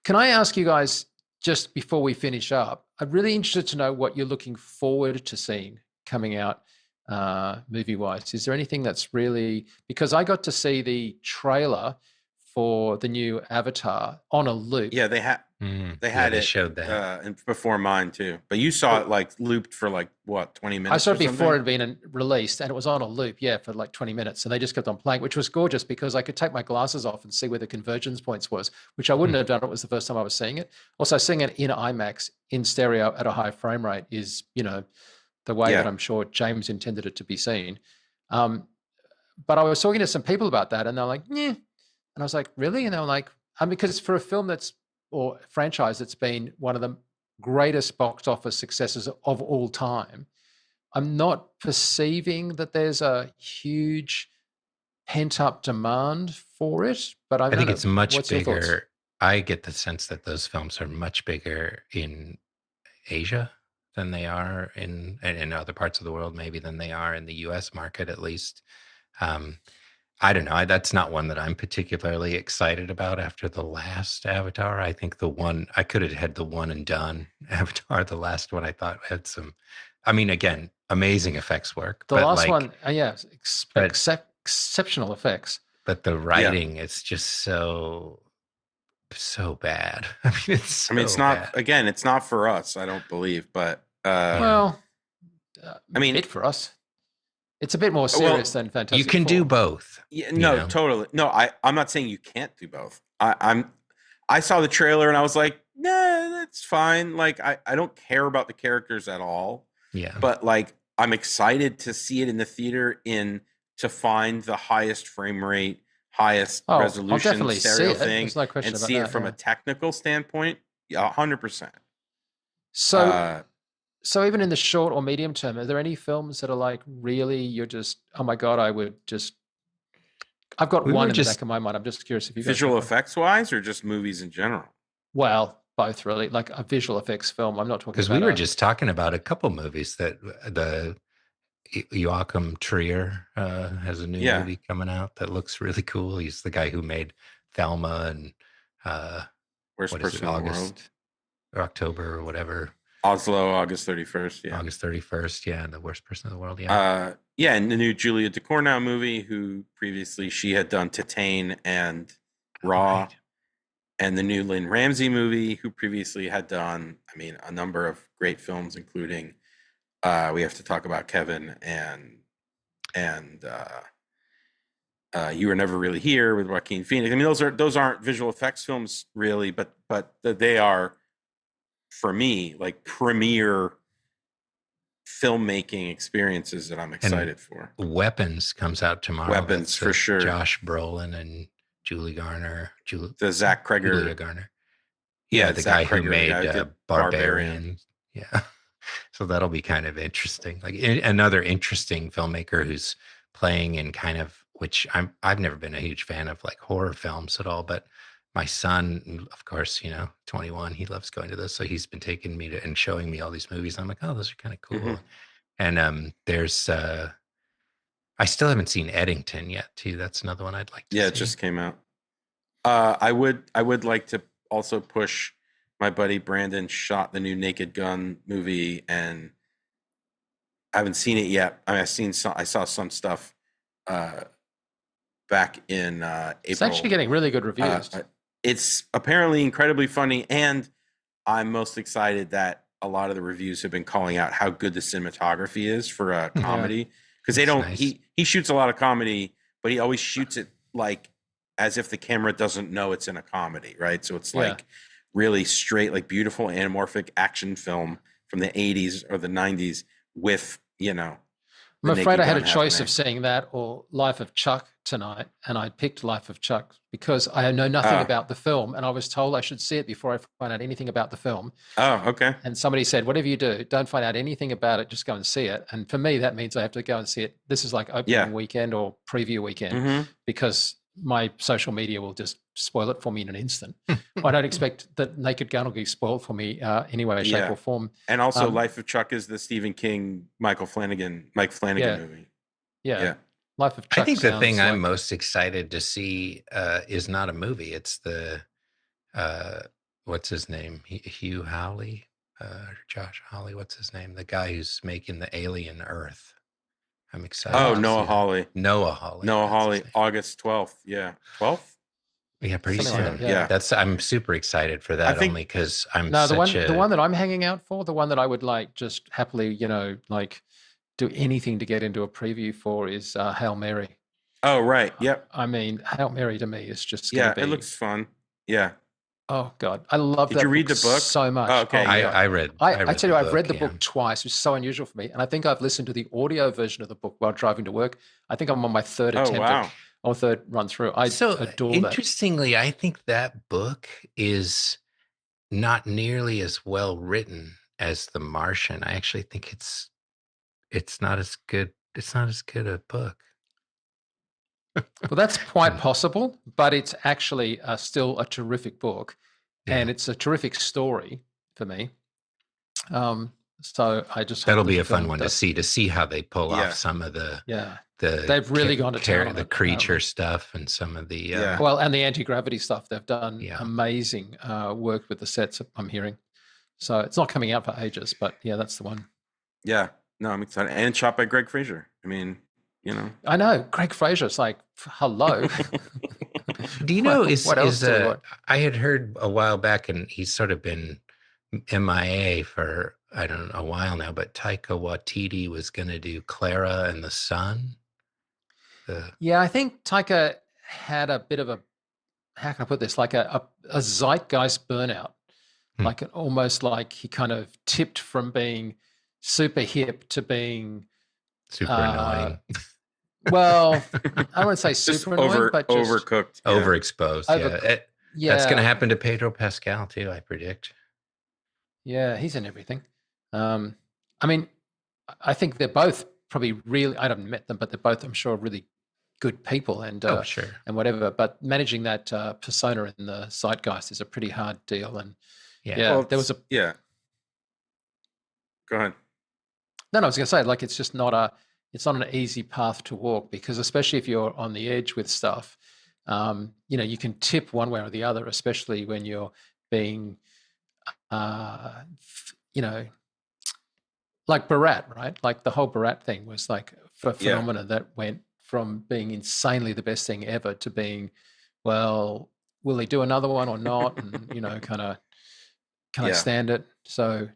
[SPEAKER 1] Can I ask you guys, just before we finish up, I'm really interested to know what you're looking forward to seeing coming out movie-wise. Is there anything that's really, because I got to see the trailer for the new Avatar on a loop.
[SPEAKER 3] Yeah, they had
[SPEAKER 2] they showed that
[SPEAKER 3] and before mine too. But you saw it like looped for like what, 20 minutes?
[SPEAKER 1] I saw it before it had been released, and it was on a loop, for like 20 minutes, and they just kept on playing, which was gorgeous because I could take my glasses off and see where the convergence points was, which I wouldn't have done. It was the first time I was seeing it. Also, seeing it in IMAX in stereo at a high frame rate is, the way
[SPEAKER 3] Yeah.
[SPEAKER 1] that I'm sure James intended it to be seen. But I was talking to some people about that, and they're like, "Yeah," and I was like, "Really?" And they were like, because for a film or franchise that's been one of the greatest box office successes of all time, I'm not perceiving that there's a huge pent-up demand for it. But I
[SPEAKER 2] I
[SPEAKER 1] don't
[SPEAKER 2] think
[SPEAKER 1] know.
[SPEAKER 2] it's much
[SPEAKER 1] What's your thoughts?
[SPEAKER 2] bigger. I get the sense that those films are much bigger in Asia than they are in other parts of the world, maybe than they are in the U.S. market, at least. I don't know. That's not one that I'm particularly excited about after the last Avatar. I think I could have had the one and done Avatar, the last one I thought had some, I mean, again, amazing effects work,
[SPEAKER 1] The
[SPEAKER 2] but
[SPEAKER 1] last
[SPEAKER 2] like,
[SPEAKER 1] one, yeah,
[SPEAKER 2] but
[SPEAKER 1] exceptional effects.
[SPEAKER 2] but the writing is just so bad. I mean, it's
[SPEAKER 3] I mean, it's
[SPEAKER 2] so
[SPEAKER 3] not,
[SPEAKER 2] bad.
[SPEAKER 3] again, it's not for us, I don't believe, but
[SPEAKER 1] Well,
[SPEAKER 3] I mean,
[SPEAKER 1] bit for us. It's a bit more serious than Fantastic
[SPEAKER 2] You can
[SPEAKER 1] Four.
[SPEAKER 2] do both.
[SPEAKER 3] yeah,
[SPEAKER 2] you
[SPEAKER 3] no,
[SPEAKER 2] know?
[SPEAKER 3] totally. No, I'm not saying you can't do both. I saw the trailer and I was like, nah, that's fine. Like, I don't care about the characters at all.
[SPEAKER 2] Yeah.
[SPEAKER 3] But like, I'm excited to see it in the theater to find the highest frame rate, highest
[SPEAKER 1] I'll
[SPEAKER 3] resolution
[SPEAKER 1] definitely see
[SPEAKER 3] stereo
[SPEAKER 1] it.
[SPEAKER 3] thing,
[SPEAKER 1] There's no question
[SPEAKER 3] and
[SPEAKER 1] about
[SPEAKER 3] see it
[SPEAKER 1] that.
[SPEAKER 3] from
[SPEAKER 1] Yeah.
[SPEAKER 3] a technical standpoint. Yeah, 100%.
[SPEAKER 1] So even in the short or medium term, are there any films that are like really you're just, oh my God, I've got one in the back of my mind. I'm just curious if you guys
[SPEAKER 3] visual
[SPEAKER 1] have one.
[SPEAKER 3] effects wise, or just movies in general?
[SPEAKER 1] Well, both really, like a visual effects film. I'm not talking
[SPEAKER 2] Because
[SPEAKER 1] about
[SPEAKER 2] we were just talking about a couple movies that the Joachim Trier has a new movie coming out that looks really cool. He's the guy who made Thelma and
[SPEAKER 3] Worst Person in the World,
[SPEAKER 2] or October or whatever.
[SPEAKER 3] Oslo, August 31st. Yeah,
[SPEAKER 2] August 31st. Yeah, and the Worst Person in the World.
[SPEAKER 3] Yeah. Yeah, and the new Julia Ducournau movie, who previously she had done Titane and Raw,
[SPEAKER 2] Right.
[SPEAKER 3] and the new Lynn Ramsey movie, who previously had done, I mean, a number of great films, including We Have to Talk About Kevin and You Were Never Really Here with Joaquin Phoenix. I mean, those aren't visual effects films really, but they are, for me, like premier filmmaking experiences that I'm excited for.
[SPEAKER 2] Weapons comes out tomorrow.
[SPEAKER 3] Weapons, for sure.
[SPEAKER 2] Josh Brolin and Julia Garner.
[SPEAKER 3] Zach Cregger.
[SPEAKER 2] Julia Garner.
[SPEAKER 3] Yeah,
[SPEAKER 2] the
[SPEAKER 3] Zach
[SPEAKER 2] guy who
[SPEAKER 3] Cregger,
[SPEAKER 2] made
[SPEAKER 3] the guy who did
[SPEAKER 2] Barbarian. Yeah. So that'll be kind of interesting. Like another interesting filmmaker who's playing in kind of, which I've never been a huge fan of like horror films at all, but my son, of course, 21, he loves going to this. So he's been taking me to and showing me all these movies. I'm like, oh, those are kind of cool.
[SPEAKER 3] Mm-hmm.
[SPEAKER 2] And there's I still haven't seen Eddington yet too. That's another one I'd like to see.
[SPEAKER 3] Yeah, it just came out. I would like to also push. My buddy Brandon shot the new Naked Gun movie, and I haven't seen it yet. I mean, I saw some stuff back in April.
[SPEAKER 1] It's actually getting really good reviews.
[SPEAKER 3] It's apparently incredibly funny, and I'm most excited that a lot of the reviews have been calling out how good the cinematography is for a comedy, because they don't. Nice. He shoots a lot of comedy, but he always shoots it like as if the camera doesn't know it's in a comedy, right? So it's like really straight, like beautiful anamorphic action film from the 80s or the 90s with,
[SPEAKER 1] I'm afraid I had a choice of seeing that or Life of Chuck tonight, and I picked Life of Chuck because I know nothing about the film, and I was told I should see it before I find out anything about the film.
[SPEAKER 3] Oh, okay.
[SPEAKER 1] And somebody said, whatever you do, don't find out anything about it, just go and see it. And for me, that means I have to go and see it. This is like opening weekend or preview weekend, because my social media will just spoil it for me in an instant. I don't expect that Naked Gun will be spoiled for me any way, shape, or form.
[SPEAKER 3] And also, Life of Chuck is the Stephen King, Mike Flanagan movie.
[SPEAKER 1] Yeah. Life of Chuck.
[SPEAKER 2] I think the thing I'm most excited to see is not a movie. It's the what's his name? Hugh Howley, Josh Hawley. What's his name? The guy who's making the Alien Earth. I'm excited.
[SPEAKER 3] Oh, Noah Hawley.
[SPEAKER 2] Noah Hawley.
[SPEAKER 3] Noah Hawley, August 12th. Yeah. 12th?
[SPEAKER 2] Yeah, pretty
[SPEAKER 1] Something
[SPEAKER 2] soon.
[SPEAKER 1] like that,
[SPEAKER 3] yeah.
[SPEAKER 2] I'm super excited for that, only because I'm
[SPEAKER 1] the one that I'm hanging out for, the one that I would like just happily, like do anything to get into a preview for is Hail Mary.
[SPEAKER 3] Oh, right. Yep.
[SPEAKER 1] I mean, Hail Mary to me is just
[SPEAKER 3] it looks fun. Yeah.
[SPEAKER 1] Oh God, I love
[SPEAKER 3] Did
[SPEAKER 1] that
[SPEAKER 3] you read
[SPEAKER 1] book
[SPEAKER 3] the book?
[SPEAKER 1] so much.
[SPEAKER 3] Oh, okay.
[SPEAKER 1] my God. I tell you, I've read the book twice, which is so unusual for me. And I think I've listened to the audio version of the book while driving to work. I think I'm on my third attempt or third run through. I adore that.
[SPEAKER 2] Interestingly, I think that book is not nearly as well written as The Martian. I actually think it's not as good. It's not as good a book.
[SPEAKER 1] Well, that's quite possible, but it's actually still a terrific book, and it's a terrific story for me. So I just
[SPEAKER 2] that'll be a fun one to see how they pull off some of the
[SPEAKER 1] they've really gone to town on
[SPEAKER 2] the creature stuff and some of the
[SPEAKER 1] well, and the anti-gravity stuff. They've done amazing work with the sets, I'm hearing. So it's not coming out for ages, but yeah, that's the one.
[SPEAKER 3] Yeah, no, I'm excited. And shot by Greg Fraser. I mean, you know.
[SPEAKER 1] I know Greg Fraser's like, hello.
[SPEAKER 2] Do you know? I had heard a while back, and he's sort of been MIA for I don't know a while now. But Taika Waititi was going to do Clara and the Sun.
[SPEAKER 1] Yeah, I think Taika had a bit of a, how can I put this, like a zeitgeist burnout. Like almost like he kind of tipped from being super hip to being
[SPEAKER 2] super annoying.
[SPEAKER 1] Well, I wouldn't say super annoying, but just
[SPEAKER 3] overcooked,
[SPEAKER 2] overexposed. That's going to happen to Pedro Pascal too, I predict.
[SPEAKER 1] Yeah, he's in everything. I mean, I think they're both probably really. I haven't met them, but they're both, I'm sure, really good people and and whatever. But managing that persona in the zeitgeist is a pretty hard deal. And
[SPEAKER 3] well, there was a Go ahead.
[SPEAKER 1] No, I was going to say, like, it's just not it's not an easy path to walk, because especially if you're on the edge with stuff, you can tip one way or the other, especially when you're being, like Borat, right? Like the whole Borat thing was like a phenomena that went from being insanely the best thing ever to being, well, will he do another one or not? And, kind of stand it. So,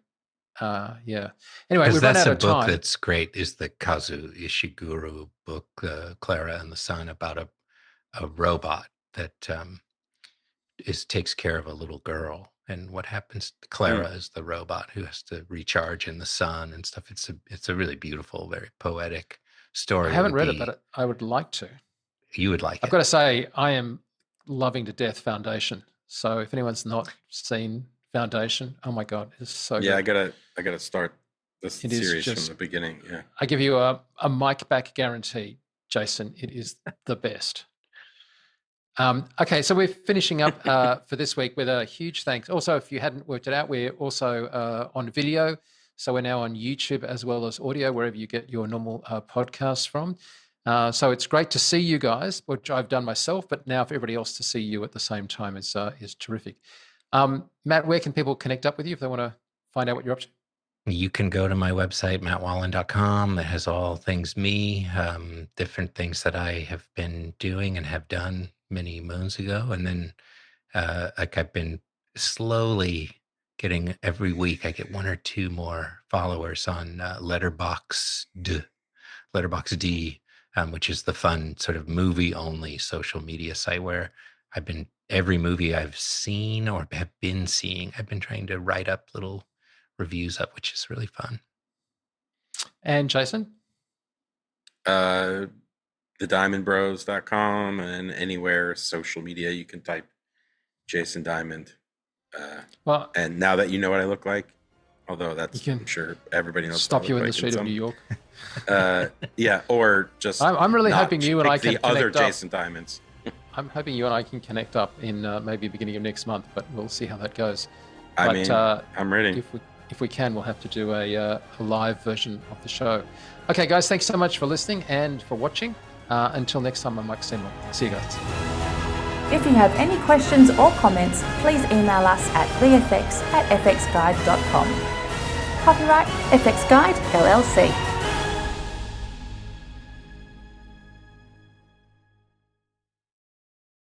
[SPEAKER 1] Anyway, we've run out of time.
[SPEAKER 2] That's a book that's great. Is the Kazu Ishiguro book, Clara and the Sun, about a robot that takes care of a little girl, and what happens. Clara is the robot who has to recharge in the sun and stuff. It's a really beautiful, very poetic story.
[SPEAKER 1] I haven't read it, but I would like to.
[SPEAKER 2] You would like it.
[SPEAKER 1] I've got to say, I am loving to death Foundation. So if anyone's not seen Foundation, oh my God, it's so good.
[SPEAKER 3] I gotta start this series from the beginning. Yeah,
[SPEAKER 1] I give you a mic back guarantee, Jason. It is the best. Okay, so we're finishing up for this week with a huge thanks. Also, if you hadn't worked it out, we're also on video. So we're now on YouTube as well as audio, wherever you get your normal podcasts from. So it's great to see you guys, which I've done myself, but now for everybody else to see you at the same time is terrific. Matt, where can people connect up with you if they want to find out what you're up to?
[SPEAKER 2] You can go to my website, mattwallen.com. It has all things me, different things that I have been doing and have done many moons ago. And then I've been slowly getting, every week I get one or two more followers on Letterboxd, which is the fun sort of movie-only social media site where I've been, every movie I've seen or have been seeing, I've been trying to write up little reviews up, which is really fun.
[SPEAKER 1] And Jason?
[SPEAKER 3] thediamondbros.com, and anywhere social media you can type Jason Diamond. And now that you know what I look like, although that's, I'm sure everybody knows.
[SPEAKER 1] Stop you in the street of New York.
[SPEAKER 3] Or just
[SPEAKER 1] I'm really hoping you and I can
[SPEAKER 3] the other Jason Diamonds.
[SPEAKER 1] I'm hoping you and I can connect up in maybe beginning of next month, but we'll see how that goes.
[SPEAKER 3] I'm ready.
[SPEAKER 1] If we can, we'll have to do a live version of the show. Okay, guys, thanks so much for listening and for watching. Until next time, I'm Mike Seymour. See you guys.
[SPEAKER 4] If you have any questions or comments, please email us at vfx@fxguide.com. Copyright FX Guide, LLC.